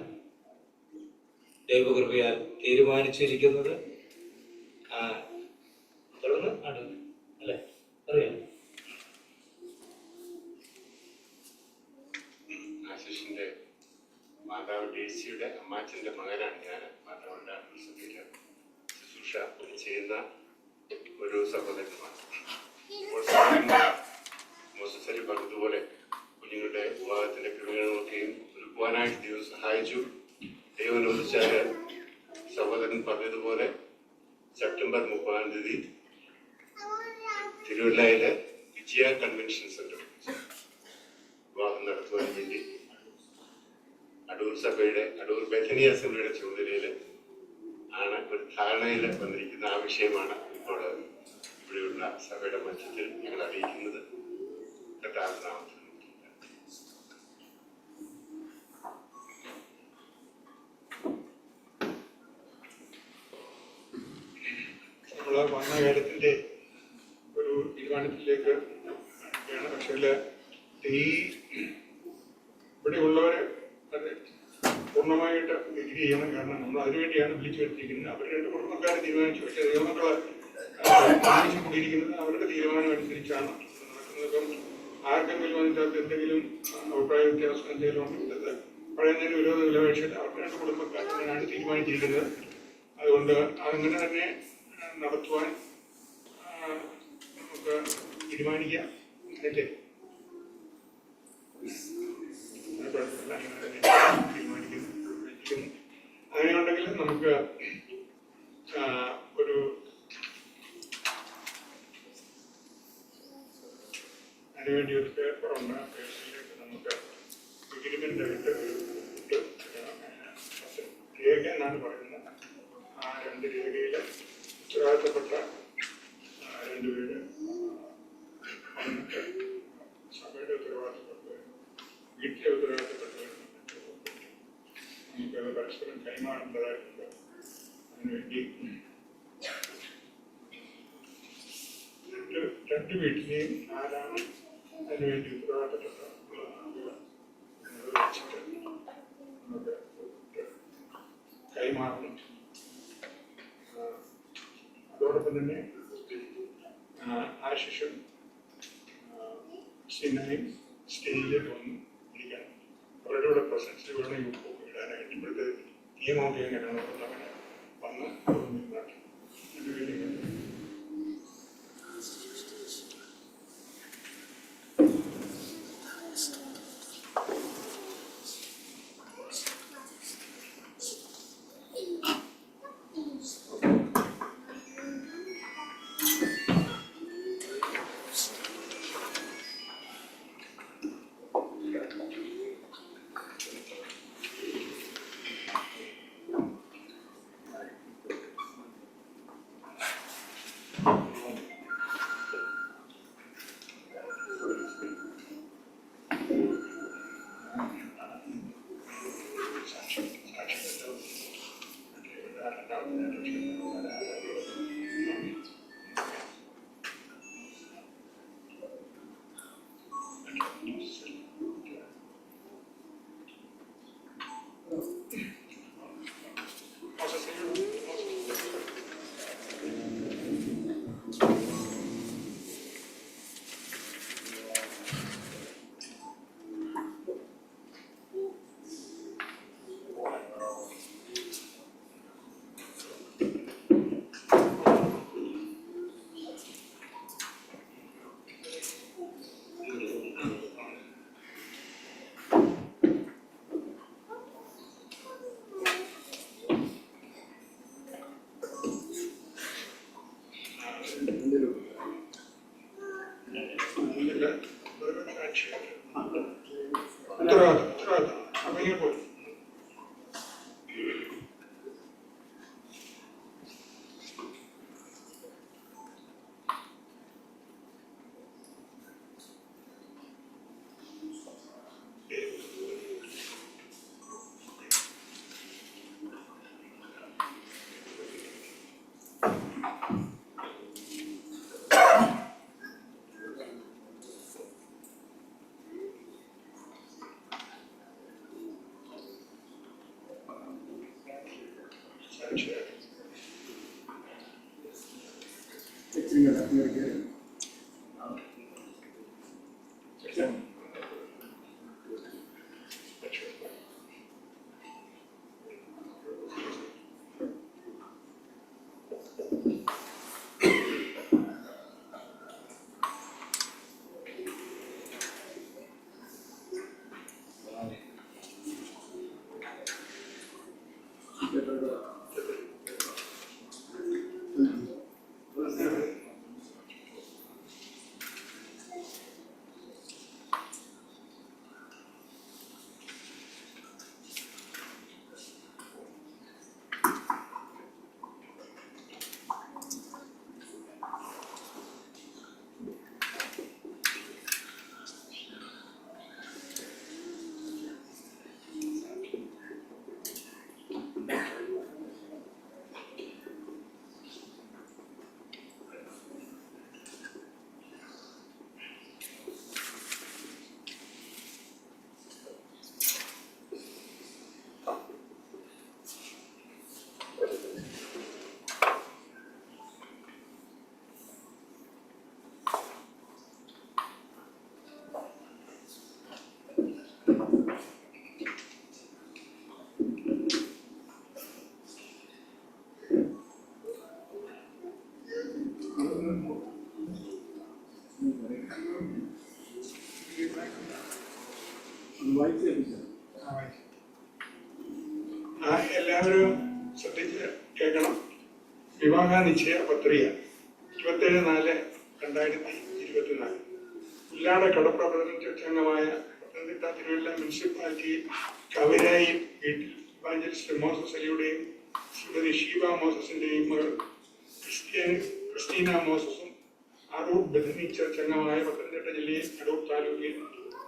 S5: ദൈവകൃപയാൽ തീരുമാനിച്ചിരിക്കുന്നത്. തുടർന്ന് അല്ലേ അറിയാം.
S1: ആശിഷിന്റെ മാതാവ് ഡേസിയുടെ അമ്മാച്ചന്റെ മകനാണ് ഞാൻ. മാതാവിന്റെ ശുശ്രൂഷ ചെയ്യുന്ന ഒരു സഹോദരനുമാണ്. മോസസരി പറഞ്ഞതുപോലെ കുഞ്ഞുങ്ങളുടെ വിവാഹത്തിന്റെ ക്രമീകരണമൊക്കെയും ഒരുക്കുവാനായിട്ട് ദൈവം സഹായിച്ചു. ദൈവം അനുവദിച്ചാല് സഹോദരൻ പറഞ്ഞതുപോലെ സെപ്റ്റംബർ 30-ാം തീയതി തിരുവല്ലയിലെ വിജയ കൺവെൻഷൻ സെന്റർ വിവാഹം നടത്തുവാൻ വേണ്ടി അടൂർ ബഥനി അസംബ്ലിയുടെ ചുമതലയിൽ ആണ് ഒരു ധാരണയിൽ വന്നിരിക്കുന്ന ആ വിഷയമാണ് ഇപ്പോൾ ഇവിടെയുള്ള സഭയുടെ മധ്യത്തിൽ ഞങ്ങൾ അറിയിക്കുന്നത്. കർത്താവിനാമത്തിൽ
S2: നമ്മൾ വന്ന കാര്യത്തിന്റെ ഒരു തീരുമാനത്തിലേക്ക് ആണ്. പക്ഷേ ഈ ഇവിടെയുള്ളവരെ അത് പൂർണ്ണമായിട്ട് എഗ്രി ചെയ്യണം. കാരണം നമ്മൾ അതിനുവേണ്ടിയാണ് വിളിച്ചു വരുത്തിയിരിക്കുന്നത്. അവർ രണ്ട് കുടുംബക്കാരെ തീരുമാനിച്ചു. പക്ഷേ ദൈവമക്കളെ കൂടിയിരിക്കുന്നത് അവരുടെ തീരുമാനം അനുസരിച്ചാണ് നടക്കുന്നത്. ഇപ്പം ആർക്കെങ്കിലും അതിനകത്ത് എന്തെങ്കിലും അഭിപ്രായ വ്യത്യാസം എന്തെങ്കിലും ഉണ്ടെങ്കിൽ പറയുന്നതിന് വിരോധമില്ല. പക്ഷേ അവരുടെ രണ്ട് കുടുംബക്കാർ അങ്ങനെയാണ് തീരുമാനിച്ചിരിക്കുന്നത്. അതുകൊണ്ട് അങ്ങനെ തന്നെ നടത്തുവാൻ നമുക്ക് തീരുമാനിക്കാം. അല്ലേ? അങ്ങനെയുണ്ടെങ്കിൽ നമുക്ക് ഒരു അതിനുവേണ്ടി ഒരു പേപ്പറുണ്ട്. ആ പേപ്പറിലേക്ക് നമുക്ക് എഗ്രിമെന്റ് ആയിട്ട് ഒരു രേഖ എന്നാണ് പറയുന്നത്. ആ രണ്ട് രേഖയിൽ ഉത്തരവാദിത്തപ്പെട്ട രണ്ടുപേര് സഭയുടെ ഉത്തരവാദിത്തപ്പെട്ടവർ, വീട്ടിലെ ഉത്തരവാദിത്തപ്പെട്ടവർ നമുക്കത് പരസ്പരം കൈമാറേണ്ടതായിട്ടുണ്ട്. അതിനുവേണ്ടി രണ്ട് വീട്ടിലെയും ആരാണ് അതിനുവേണ്ടി ഉത്തരവാദിത്തപ്പെട്ട വെച്ചിട്ട് നമുക്ക് കൈമാറണം. അതോടൊപ്പം തന്നെ ആശിഷും സിനയും സ്റ്റേജിലേക്ക് വന്ന് ഇരിക്കണം. അവരുടെ കൂടെ പ്രസൻസിൽ വേണം ഈ ഉപ്പ് ഇടാനായിട്ട്. ഇപ്പോഴത്തെ നിയമമൊക്കെ എങ്ങനെയാണ് അങ്ങനെ വന്ന് രണ്ടുപേരും സാക്ഷിയാകും. എല്ലാവരും ശ്രദ്ധിച്ച് കേൾക്കണം. വിവാഹ നിശ്ചയ പത്രിക 27/4/2024 പുല്ലാട് കടപ്ര പ്രതിനിധി അംഗമായ പത്തനംതിട്ട തിരുവല്ല മുനിസിപ്പാലിറ്റി കവരായി വീട്ടിൽ ഇവാഞ്ചലിസ്റ്റ് മോസസ് അലിയുടെയും ശ്രീമതി ഷീബ മോസസിന്റെയും മകൾ ക്രിസ്റ്റീന മോസസും അടൂർ ബഥനി ചർച്ച് അംഗമായ പത്തനംതിട്ട ജില്ലയിൽ അടൂർ താലൂക്കിൽ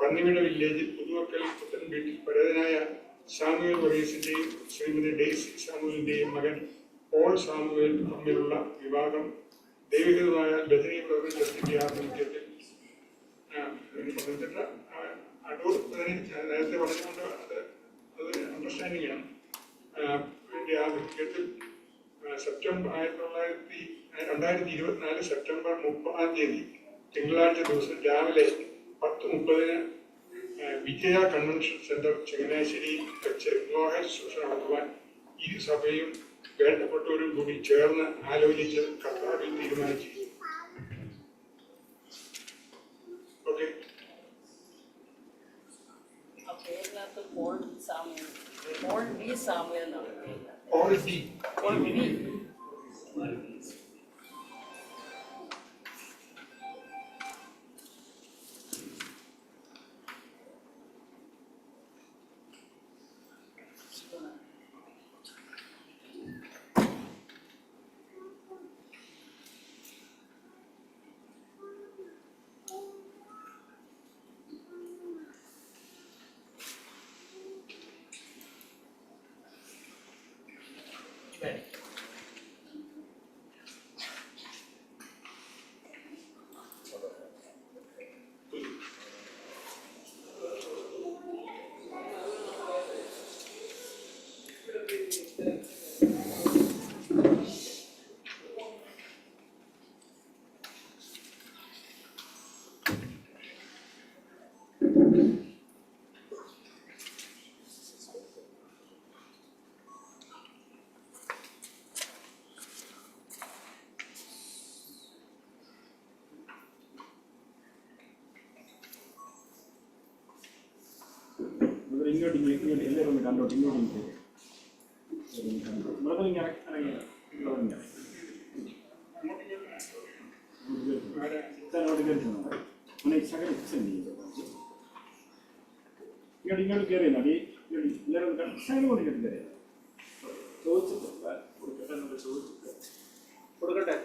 S2: പന്നിവിട വില്ലേജിൽ പുതുവക്കൽ പുത്തൻ വീട്ടിൽ പരേതനായ സാമുവേൽ വർഗീസിന്റെയും ശ്രീമതി ഡെയ്സി സാമുവേലിന്റെയും മകൻ പോൾ സാമുവേൽ തമ്മിലുള്ള വിവാഹം ദൈവികമായ ബഥനി പ്രവർത്തനത്തിന്റെ ആഭിമുഖ്യത്തിൽ പത്തനംതിട്ട അടൂർ നേരത്തെ പറഞ്ഞുകൊണ്ട് അത് അണ്ടർസ്റ്റാൻഡിംഗ് ആണ്. ആഭിമുഖ്യത്തിൽ സെപ്റ്റംബർ 2024 സെപ്റ്റംബർ 30 തിങ്കളാഴ്ച ദിവസം രാവിലെ 10:30 വിജയ കൺവെൻഷൻ സെന്റർ ചങ്ങനാശ്ശേരിയിൽ വെച്ച് വിവാഹ ശുശ്രൂഷ നടത്തുവാൻ ഈ സഭയും വേണ്ടപ്പെട്ടവരും കൂടി ചേർന്ന് ആലോചിച്ച് കർത്താവിൽ തീരുമാനിച്ചിരിക്കുന്നു. ഓക്കെ.
S7: ഇങ്ങോട്ട് എല്ലാവരും ഒന്ന് കണ്ടോട്ട് ഇങ്ങോട്ട് മൃഗം ഇങ്ങോട്ട് കയറി നടി എല്ലാവരും ശകലം കൊണ്ട് കേട്ട് കയറിയ ചോദിച്ചിട്ട് കൊടുക്കട്ടെ.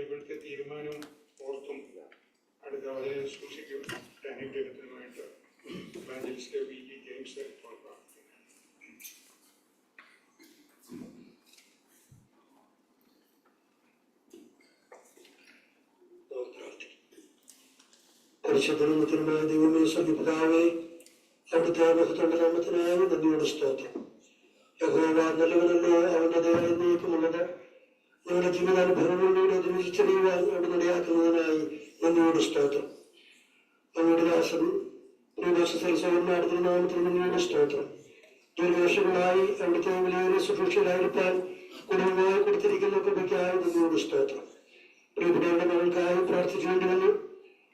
S2: ഇവിടുത്തെ തീരുമാനവും ഓർത്തും അടുത്ത വളരെ സൂക്ഷിക്കും അനുഗ്രഹത്തിനുമായിട്ട് ഇവാഞ്ചലിസ്റ്റ് VG ജെയിംസ്
S8: പരിശുദ്ധനാമത്തിനുമായ ദൈവമേ സ്വർഗ്ഗപിതാവേ, അവിടുത്തെ മഹത്വനാമത്തിനായ നന്ദിയോട് സ്തോത്രം. യഹോവ നല്ലവനല്ലോ, അവന്റെ ദയ എന്നേക്കുമുള്ളത്. ഞങ്ങളുടെ ജീവിതാനുഭവങ്ങളിലൂടെ തിരിച്ചറിയുവാൻ അവിടെ ഇടയാക്കുന്നതിനായി നന്ദിയോട് സ്തോത്രം. അങ്ങയുടെ ദാസൻ നാമത്തിന് നന്ദിയോട് സ്തോത്രം. ദീർഘവർഷങ്ങളായി അവിടുത്തെ വിലയേറിയ ശുശ്രൂഷയിലായിരിക്കാൻ കുടുംബമായി കൊടുത്തിരിക്കുന്ന കൃപയ്ക്കായി നന്ദിയോട് സ്തോത്രം. പ്രിയപ്പെട്ടവരുടെ മകൾക്കായി പ്രാർത്ഥിച്ചുകൊണ്ട് വന്നു.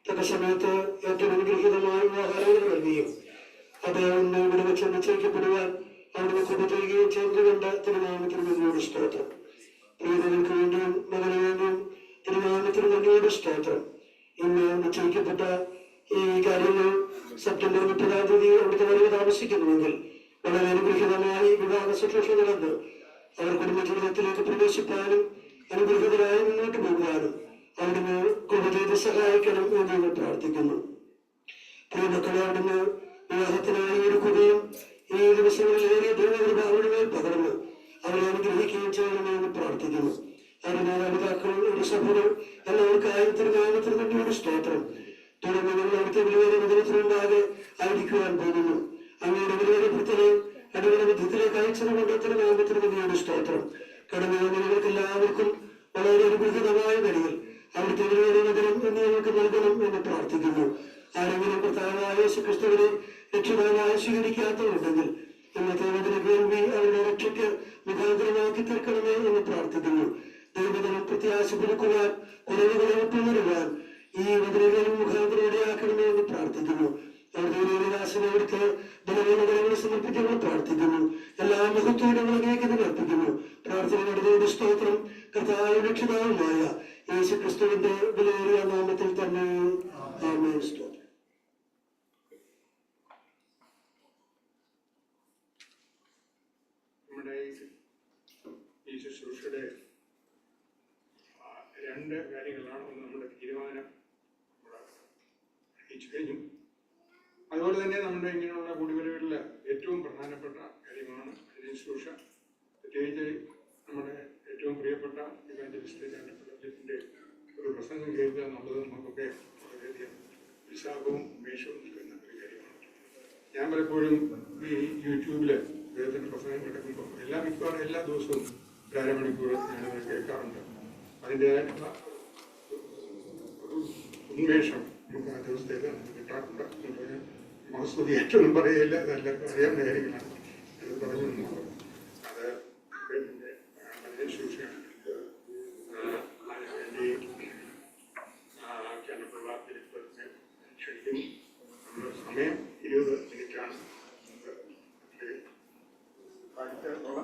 S8: തക്ക സമയത്ത് ഏറ്റവും അനുഗ്രഹീതമായ ആഹാരങ്ങൾ നൽകുകയും അദ്ദേഹം ഇവിടെ വെച്ച് നിശ്ചയിക്കപ്പെടുവാൻ അവിടുന്ന് കൃപ ചെയ്യുകയും ചെയ്തുകൊണ്ട് തിരുനാമത്തിന് നന്ദിയോട് സ്തോത്രം. പ്രിയതകൾക്ക് വേണ്ടിയും മകന് വേണ്ടിയും തിരുനാമത്തിന് നന്ദിയോട് സ്തോത്രം. ഇന്ന് നിശ്ചയിക്കപ്പെട്ട ഈ കാര്യങ്ങൾ സെപ്റ്റംബർ 30-ാം തീയതി അവിടുത്തെ വരവ് താമസിക്കുന്നുവെങ്കിൽ വളരെ അനുഗ്രഹീതമായി വിവാഹ ശുശ്രൂഷ നടന്ന് അവർ കുടുംബജീവിതത്തിലേക്ക് പ്രവേശിക്കാനും അനുഗ്രഹീതരായി മുന്നോട്ട് പോകുവാനും അവിടുന്ന് കൃപ ചെയ്ത് സഹായിക്കണം എന്ന് ഞങ്ങൾ പ്രാർത്ഥിക്കുന്നു. പ്രിയമക്കളെ അവിടുന്ന് വിവാഹത്തിനായി ഒരുക്കുകയും ഈ ദിവസങ്ങളിൽ ഏറിയ ദൈവകൃപ അവരുടെ മേൽ പകർന്ന് അവരെ അനുഗ്രഹിക്കുകയും ചെയ്യണമെന്ന് പ്രാർത്ഥിക്കുന്നു. അതിന് മാതാപിതാക്കൾ, ഒരു സഭകൾ എല്ലാവർക്കായി തിരുനാമത്തിന് വേണ്ടിയുള്ള സ്തോത്രം. തുടർന്ന് ഞങ്ങൾ അവിടുത്തെ വിലയേറിയ വിധത്തിലുണ്ടാകെ ആയിരിക്കുവാൻ പോകുന്നു. അങ്ങയുടെ വിലയേറിയ വൃത്തിനെ അടിയുടെ ബുദ്ധിത്തിലേക്ക് അയച്ചതുകൊണ്ട് തിരുനാമത്തിന് വേണ്ടിയുള്ള സ്തോത്രം. കടന്നു ഞങ്ങൾക്ക് എല്ലാവർക്കും വളരെ അനുഗ്രഹീതമായ നിലയിൽ അവിടുത്തെ വിലയേറിയ വചനം എന്ന് ഞങ്ങൾക്ക് നൽകണം എന്ന് പ്രാർത്ഥിക്കുന്നു. ആരെങ്കിലും കർത്താവായ യേശുക്രിസ്തുവിനെ രക്ഷിതാവായി സ്വീകരിക്കാത്തവരുണ്ടെങ്കിൽ ഇന്നത്തെ വചന കേൾവി അവരുടെ രക്ഷയ്ക്ക് മുഖാന്തരമാക്കി തീർക്കണമേ എന്ന് പ്രാർത്ഥിക്കുന്നു. ദൈവവചനം പ്രത്യാശ പുതുക്കുവാൻ, കുറവുകളെ പുനരുവാൻ ഈ വചനകളും മുഖാന്തരം ഇടയാക്കണമേ എന്ന് പ്രാർത്ഥിക്കുന്നു. അവിടുത്തെ അവിടുത്തെ ബലവീനതകളെ സമർപ്പിക്കുവാൻ പ്രാർത്ഥിക്കുന്നു. എല്ലാ മഹത്വങ്ങളും അങ്ങേക്ക് അർപ്പിക്കുന്നു. പ്രാർത്ഥന നടത്തിയുടെ സ്തോത്രം. കർത്താവ് രക്ഷിതാവുമായ യേശു ക്രിസ്തുവിന്റെ വിലയേറിയ നാമത്തിൽ തന്നെ ആമേൻ. സ്തോത്രം.
S2: നമ്മുടെ ഈ ശുശ്രൂഷയുടെ രണ്ട് കാര്യങ്ങളാണ്. ഒന്ന് നമ്മുടെ തീരുമാനം നമ്മൾ അറിയിച്ചു കഴിഞ്ഞു. അതുപോലെ തന്നെ നമ്മുടെ ഇങ്ങനെയുള്ള കൂടിവരവുകളിൽ ഏറ്റവും പ്രധാനപ്പെട്ട കാര്യമാണ് ശുശ്രൂഷ. പ്രത്യേകിച്ച് നമ്മുടെ ഏറ്റവും പ്രിയപ്പെട്ട ഇവാഞ്ചലിസ്റ്റ് ജാനത്തിന്റെ ഒരു പ്രസംഗം കേൾക്കുക എന്നുള്ളത് നമുക്കൊക്കെ വളരെയധികം ഉത്സാഹവും ഉന്മേഷവും നൽകുന്ന ഒരു കാര്യമാണ്. ഞാൻ പലപ്പോഴും ഈ യൂട്യൂബിൽ അദ്ദേഹത്തിൻ്റെ പ്രസംഗം കിടക്കുമ്പോൾ മിക്കവാറും എല്ലാ ദിവസവും ഒരു അരമണിക്കൂർ ഞാനത് കേൾക്കാറുണ്ട്. അതിൻ്റെതായിട്ടുള്ള ഒരു ഉന്മേഷം നമുക്ക് ആ ദിവസത്തേക്ക് നമുക്ക് കിട്ടാറുണ്ട്. മഹസ്തുതി ഏറ്റവും പറയുകയില്ല, അതെല്ലാവർക്കും അറിയാവുന്ന കാര്യങ്ങളാണ്. അത് പറഞ്ഞു എന്നുള്ളത് അത് അദ്ദേഹത്തിൻ്റെ വളരെ ശുശ്രൂഷയാണ്. അതിനുവേണ്ടി കേരളത്തിലുള്ള തിരുപ്പതിനെ ക്ഷണിക്കുന്നു. നമ്മുടെ സമയം 20 മിനിറ്റാണ്. കാണിക്കാനുള്ള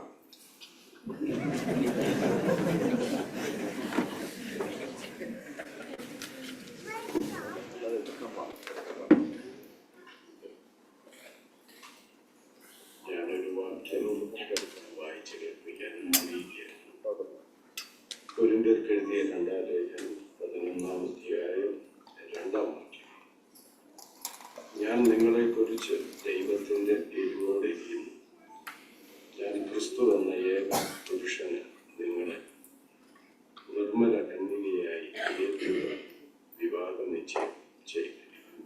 S1: ഞാനൊരു വാക്യം വായിച്ചു കേൾപ്പിക്കാൻ ആഗ്രഹിക്കുകയാണ്. കൊരിന്ത്യർക്ക് എഴുതിയ 2-ാം ലേഖനം 11-ാം അധ്യായം 2-ാം വാക്യം. ഞാൻ നിങ്ങളെക്കുറിച്ച് ദൈവത്തിന്റെ എരിവോടെ ഇരിക്കുന്നു. ഞാൻ ക്രിസ്തു എന്ന ഏക പുരുഷന് നിങ്ങളെ നിർമ്മല കന്യകയായി ഏറ്റുക വിവാഹ നിശ്ചയം ചെയ്തിരിക്കുന്നു.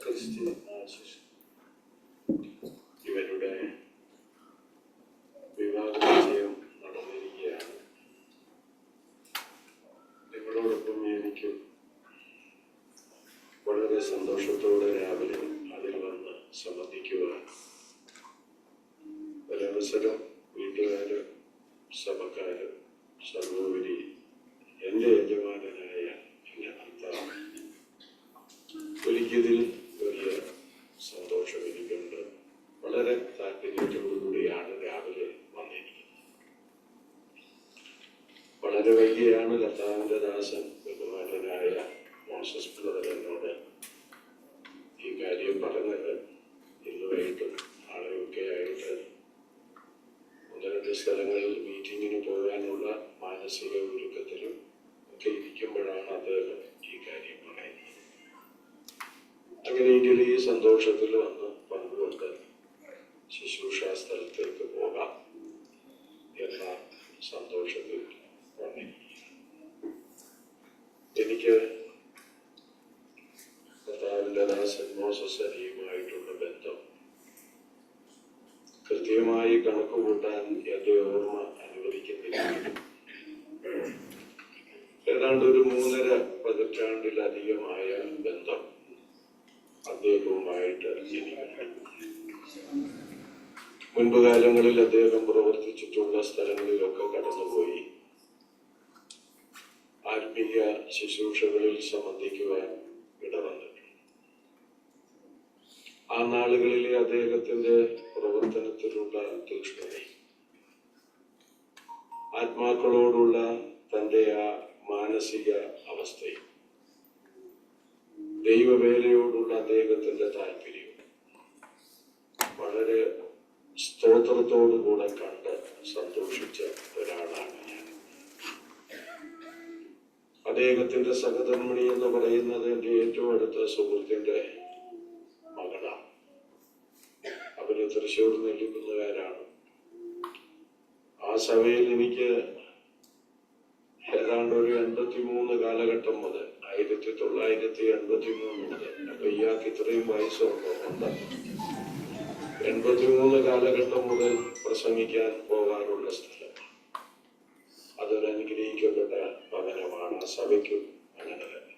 S1: ക്രിസ്ത്യൻ ആശിസ് ഇവരുടെ വിവാഹ നിശ്ചയം നടന്നിരിക്കുകയാണ്. നിങ്ങളോടൊപ്പം എനിക്കും വളരെ സന്തോഷത്തോടെ രാവിലെ അതിൽ വന്ന് സംബന്ധിക്കുവാൻ ഒരവസരം വീട്ടുകാര്, സഭക്കാര്, സർവോപരി എൻ്റെ യജമാനനായ എൻ്റെ ഭർത്താവ് ഒരിക്കതിൽ വലിയ സന്തോഷം എനിക്കുണ്ട്. വളരെ താല്പര്യത്തോടുകൂടിയാണ് രാവിലെ വന്നിരിക്കുന്നത്. വളരെ വൈകിയാണ് കർത്താവിൻ്റെ ദാസൻ ബഹുമാനനായ മോസസ് ബ്രദർ എന്നോട് ഈ കാര്യം പറഞ്ഞത്. ഇന്ന് വൈകിട്ടും നാളെയൊക്കെ ആയിട്ട് 1-2 സ്ഥലങ്ങളിൽ മീറ്റിങ്ങിന് പോകാനുള്ള മാനസിക ഒരുക്കത്തിലും ഒക്കെ ഇരിക്കുമ്പോഴാണ് അദ്ദേഹം ഈ കാര്യം പറയുന്നത്. അങ്ങനെയെങ്കിൽ ഈ സന്തോഷത്തിൽ വന്ന് പങ്കുകൊണ്ട് ശുശ്രൂഷാ സ്ഥലത്തേക്ക് പോകാം എന്ന സന്തോഷത്തിൽ വന്നിരിക്കുകയാണ്. എനിക്ക് കർത്താവിൻ്റെ ദാസൻ മോസസ് അലിയുമായിട്ടുള്ള ബന്ധം കൃത്യമായി കണക്ക് കൂട്ടാൻ എൻ്റെ ഓർമ്മ അനുവദിക്കുന്നില്ല. ഏതാണ്ട് ഒരു 3.5 പതിറ്റാണ്ടിലധികമായ ബന്ധം അദ്ദേഹവുമായിട്ട് എനിക്കുണ്ട്. മുൻപ് കാലങ്ങളിൽ അദ്ദേഹം പ്രവർത്തിച്ചിട്ടുള്ള സ്ഥലങ്ങളിലൊക്കെ കടന്നുപോയി ആത്മീയ ശുശ്രൂഷകളിൽ സംബന്ധിക്കുവാൻ ഇടവന്നിട്ടുണ്ട്. ആ നാളുകളിലെ അദ്ദേഹത്തിന്റെ പ്രവർത്തനത്തിലുള്ള തീക്ഷ്ണതയും ആത്മാക്കളോടുള്ള തൻ്റെ ആ മാനസിക അവസ്ഥയും ദൈവവേലയോടുള്ള അദ്ദേഹത്തിന്റെ താല്പര്യവും വളരെ സ്തോത്രത്തോടുകൂടെ കണ്ട് സന്തോഷിച്ച ഒരാളാണ് ഞാൻ. അദ്ദേഹത്തിന്റെ സഹധർമ്മിണി എന്ന് പറയുന്നത് എൻ്റെ ഏറ്റവും അടുത്ത സുഹൃത്തിന്റെ മകളാണ്. അവര് തൃശ്ശൂർ നെല്ലിക്കുന്നുകാരാണ്. ആ സഭയിൽ എനിക്ക് ഏതാണ്ട് ഒരു 83 കാലഘട്ടം മുതൽ 1983 മുതൽ, അപ്പൊ ഇയാൾക്ക് ഇത്രയും വയസ്സുണ്ട്, 83 കാലഘട്ടം മുതൽ പ്രസംഗിക്കാൻ പോകാനുള്ള സ്ഥലം. അതൊരു അനുഗ്രഹിക്കപ്പെട്ട ഭവനമാണ്. ആ സഭയ്ക്കും അങ്ങനെ തന്നെ.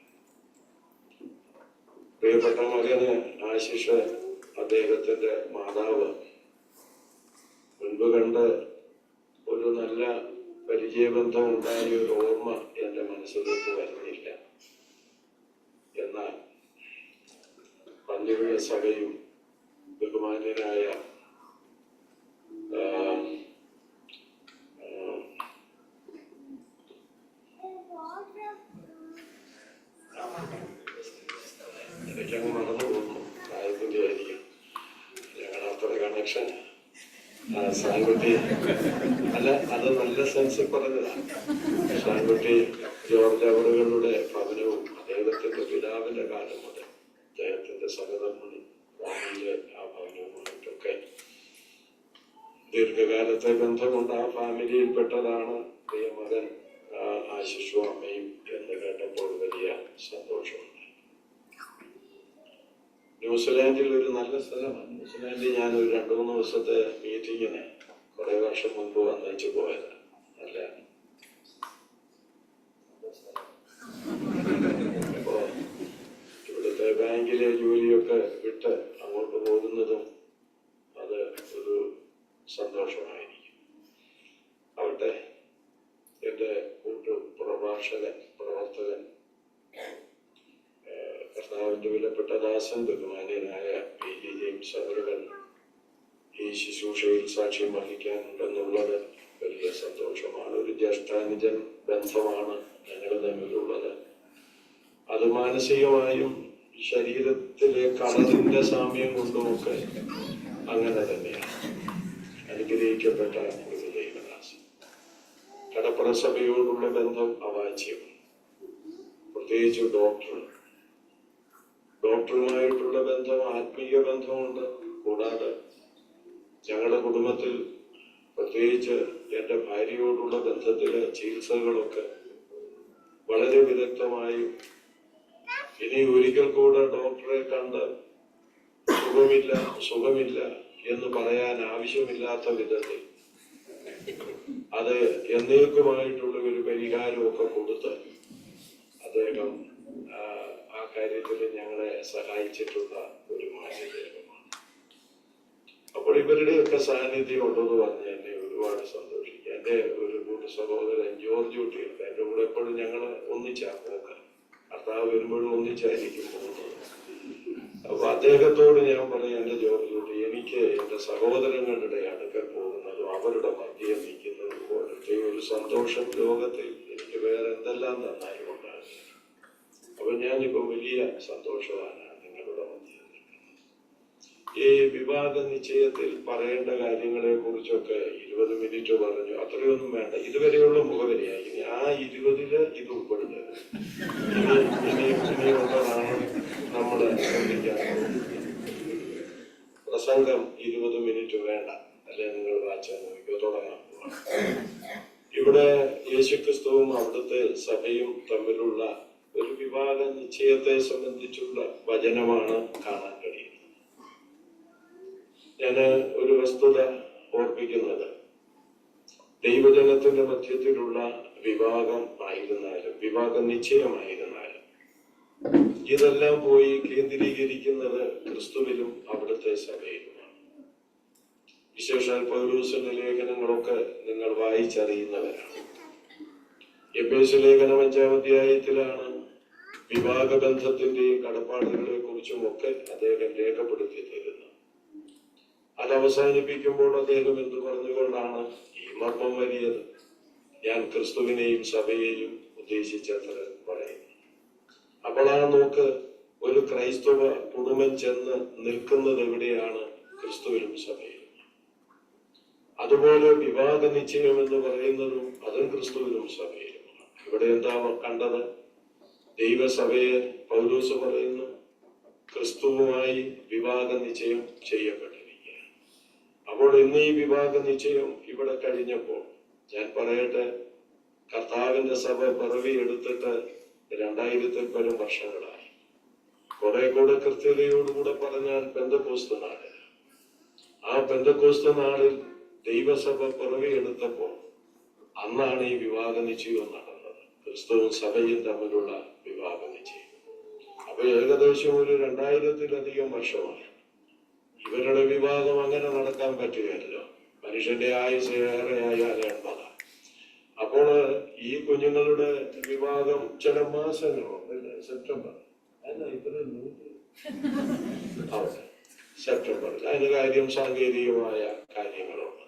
S1: പ്രിയപ്പെട്ട മകന് ആശിഷ് അദ്ദേഹത്തിന്റെ മാതാവ് മുൻപ് കണ്ട് ഒരു നല്ല പരിചയബന്ധം ഉണ്ടായ ഒരു ഓർമ്മ എന്റെ മനസ്സിലേക്ക് വരുന്നില്ല. എന്നാൽ പള്ളിയുടെ സഭയും ബഹുമാന്യനായ
S9: സാൻകുട്ടി അല്ല, അത് നല്ല സെൻസിൽ പറഞ്ഞതാണ്. സാൻകുട്ടി ജോർജ് അവറുകളുടെ ഭവനവും അദ്ദേഹത്തിന്റെ പിതാവിന്റെ കാലം മുതൽ അദ്ദേഹത്തിന്റെ സഹധർമ്മിണി ഭാവിയിലെ ആ ഭവനവുമായിട്ടൊക്കെ ദീർഘകാലത്തെ ബന്ധമുണ്ട്. ആ ഫാമിലിയിൽപ്പെട്ടതാണ് പ്രിയമകൻ ആശിഷു അമ്മയും എന്ന് കേട്ടപ്പോൾ വലിയ സന്തോഷമുണ്ട്. ന്യൂസിലാൻഡിൽ ഒരു നല്ല സ്ഥലമാണ്. ന്യൂസിലാൻഡിൽ ഞാൻ ഒരു 2-3 ദിവസത്തെ മീറ്റിങ്ങിന് കുറെ വർഷം മുൻപ് വന്നേച്ച് പോയത്. നല്ല അപ്പോ ഇവിടുത്തെ ബാങ്കിലെ ജോലിയൊക്കെ വിട്ട് അങ്ങോട്ട് പോകുന്നതും അത് ഒരു സന്തോഷമായിരിക്കും. അവിടെ എൻ്റെ പ്രവർത്തകൻ കർത്താവിന്റെ വിലപ്പെട്ട ദാസൻ ബഹുമാന്യനായ പി.ജി. ജെയിംസ് അവരുകൾ ഈ ശുശ്രൂഷയിൽ സാക്ഷ്യം വഹിക്കാനുണ്ടെന്നുള്ളത് വലിയ സന്തോഷമാണ്. ഒരു ജ്യേഷ്ഠാനുജൻ ബന്ധമാണ് ഞങ്ങൾ തമ്മിലുള്ളത്. അത് മാനസികമായും ശരീരത്തിലെ കളറിന്റെ സാമ്യം കൊണ്ടുമൊക്കെ അങ്ങനെ തന്നെയാണ്. അനുഗ്രഹിക്കപ്പെട്ട ഒരു ദൈവദാസൻ. കടപ്പുറ സഭയോടുള്ള ബന്ധം അവാച്യമാണ്. പ്രത്യേകിച്ച് ഡോക്ടറുമായിട്ടുള്ള ബന്ധം ആത്മീയ ബന്ധമുണ്ട്. കൂടാതെ ഞങ്ങളുടെ കുടുംബത്തിൽ പ്രത്യേകിച്ച് എൻ്റെ ഭാര്യയോടുള്ള ബന്ധത്തിലെ ചികിത്സകളൊക്കെ വളരെ വിദഗ്ധമായും ഇനി ഒരിക്കൽ കൂടെ ഡോക്ടറെ കണ്ട് സുഖമില്ല എന്ന് പറയാൻ ആവശ്യമില്ലാത്ത വിധത്തിൽ അത് എന്നേക്കുമായിട്ടുള്ള ഒരു പരിഹാരമൊക്കെ കൊടുത്ത് അദ്ദേഹം ആ കാര്യത്തിൽ ഞങ്ങളെ സഹായിച്ചിട്ടുള്ള ഒരു മാന്യദേവമാണ്. അപ്പോൾ ഇവരുടെയൊക്കെ സാന്നിധ്യം ഉണ്ടെന്ന് പറഞ്ഞ് എന്നെ ഒരുപാട് സന്തോഷിക്കുക. എൻ്റെ ഒരു കൂട്ടു സഹോദരൻ ജോർജ് കുട്ടിയുണ്ട്. എൻ്റെ കൂടെ എപ്പോഴും ഞങ്ങൾ ഒന്നിച്ചാ പോക്ക്. കർത്താവ് വരുമ്പോഴും ഒന്നിച്ചായിരിക്കും പോകുന്നത്. അപ്പൊ അദ്ദേഹത്തോട് ഞാൻ പറയാം, എൻ്റെ ജോർജ് കുട്ടി, എനിക്ക് എൻ്റെ സഹോദരങ്ങളുടെ അടുക്കൽ പോകുന്നതും അവരുടെ മധ്യം നിൽക്കുന്നതും പോലത്തെ ഒരു സന്തോഷം ലോകത്തിൽ എനിക്ക് വേറെ എന്തെല്ലാം തന്നാലും ഉണ്ടാകും. അപ്പൊ ഞാനിപ്പോ വലിയ സന്തോഷമാണ് നിങ്ങളുടെ മധ്യം നിൽക്കുന്നത്. ഈ വിവാഹ നിശ്ചയത്തിൽ പറയേണ്ട കാര്യങ്ങളെ കുറിച്ചൊക്കെ 20 മിനിറ്റ് പറഞ്ഞു. അത്രയൊന്നും വേണ്ട. ഇതുവരെയുള്ള മുഖവരിയായി. ഇനി ആ 20-ല് ഇത് ഉൾപ്പെടുന്നത് ഇനിയുള്ളതാണ് നമ്മുടെ പ്രസംഗം. 20 മിനിറ്റ് വേണ്ട. അല്ലെ, നിങ്ങൾ വായിച്ചാൽ നോക്കിയോ. തുടങ്ങാൻ പോവാണ്. ഇവിടെ യേശുക്രിസ്തുവും അവിടുത്തെ സഭയും തമ്മിലുള്ള ഒരു വിവാഹ നിശ്ചയത്തെ സംബന്ധിച്ചുള്ള വചനമാണ് കാണാൻ കഴിയുന്നത്. ഞാന് ഒരു വസ്തുത ഓർപ്പിക്കുന്നത്, ദൈവജനത്തിന്റെ മധ്യത്തിലുള്ള വിവാഹം ആയിരുന്നാലും വിവാഹ നിശ്ചയമായിരുന്നാലും ഇതെല്ലാം പോയി കേന്ദ്രീകരിക്കുന്നത് ക്രിസ്തുവിലും അവിടുത്തെ സഭയിലുമാണ്. വിശേഷാൽ പൗലോസിന്റെ ലേഖനങ്ങളൊക്കെ നിങ്ങൾ വായിച്ചറിയുന്നവരാണ്. എഫേസ്യ ലേഖനം 5-ാം അധ്യായത്തിലാണ് വിവാഹ ബന്ധത്തിന്റെയും കടപ്പാടുകളെ കുറിച്ചുമൊക്കെ അദ്ദേഹം രേഖപ്പെടുത്തി തരുന്നത്. അത് അവസാനിപ്പിക്കുമ്പോൾ അദ്ദേഹം എന്ത് പറഞ്ഞുകൊണ്ടാണ് ഈ മർമ്മം വലിയത്? ഞാൻ ക്രിസ്തുവിനെയും സഭയെയും ഉദ്ദേശിച്ചത്ര പറയുന്നു. അപ്പോൾ ആ നോക്ക് ഒരു ക്രൈസ്തവ കുടുംബം ചെന്ന് നിൽക്കുന്നത് എവിടെയാണ്? ക്രിസ്തുവിലും സഭയിലും. അതുപോലെ വിവാഹ നിശ്ചയം എന്ന് പറയുന്നതും അതും ക്രിസ്തുവിലും സഭയിലുമാണ്. ഇവിടെ എന്താ കണ്ടത്? ദൈവസഭയെ പൗലോസ് പറയുന്നു ക്രിസ്തുവുമായി വിവാഹ നിശ്ചയം ചെയ്യപ്പെട്ടിരിക്കുകയാണ്. അപ്പോൾ ഇന്ന് ഈ വിവാഹ നിശ്ചയം ഇവിടെ കഴിഞ്ഞപ്പോൾ ഞാൻ പറയട്ടെ, കർത്താവിന്റെ സഭ പിറവിയെടുത്തിട്ട് 2000-ൽ പരം വർഷങ്ങളായി. കുറെ കൂടെ കൃത്യതയോടുകൂടെ പറഞ്ഞാൽ പെന്തക്കോസ്ത് നാട്. ആ പെന്തക്കോസ്ത് നാളിൽ ദൈവസഭ പിറവിയെടുത്തപ്പോൾ അന്നാണ് ഈ വിവാഹ നിശ്ചയം നടന്നത്. ക്രിസ്തുവും സഭയും തമ്മിലുള്ള വിവാഹ നിശ്ചയം. അപ്പൊ ഏകദേശം ഒരു 2000-ലധികം വർഷമായി. ഇവരുടെ വിവാഹം അങ്ങനെ നടക്കാൻ പറ്റുകയല്ലോ. മനുഷ്യന്റെ ആയുസ് ഏറെയായാൽ 80. അപ്പോൾ ഈ കുഞ്ഞുങ്ങളുടെ വിവാഹം ചില മാസങ്ങളുണ്ട്. സെപ്റ്റംബർ സെപ്റ്റംബറിൽ അതിന് കാര്യം സാങ്കേതികമായ കാര്യങ്ങളുണ്ട്.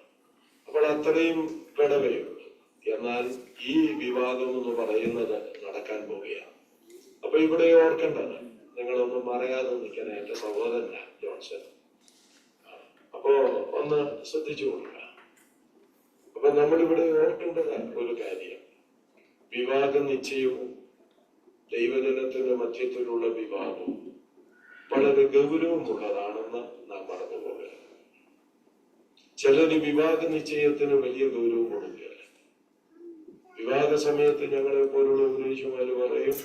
S9: അപ്പോൾ അത്രയും പിടവയുള്ളൂ. എന്നാൽ ഈ വിവാദം എന്ന് പറയുന്നത് നടക്കാൻ പോവുകയാണ്. അപ്പൊ ഇവിടെ ഓർക്കേണ്ടത്, നിങ്ങളൊന്നും മറയാതെ നിൽക്കണേ, എന്റെ സഹോദരനാണ് ജോൺസൺ. അപ്പോ ഒന്ന് ശ്രദ്ധിച്ചു കൊടുക്കുക. നമ്മളിവിടെ ഓർക്കേണ്ടത് ഒരു കാര്യം, വിവാഹ നിശ്ചയവും ദൈവജനത്തിന്റെ മധ്യത്തിലുള്ള വിവാഹവും വളരെ ഗൗരവമുള്ളതാണെന്ന് നാം മറന്നു പോകരുത്. ചിലര് വിവാഹ നിശ്ചയത്തിന് വലിയ ഗൗരവം കൊടുക്കുകയല്ല. വിവാഹ സമയത്ത് ഞങ്ങളെ പോലുള്ള ഉപദേശിമാര് പറയും,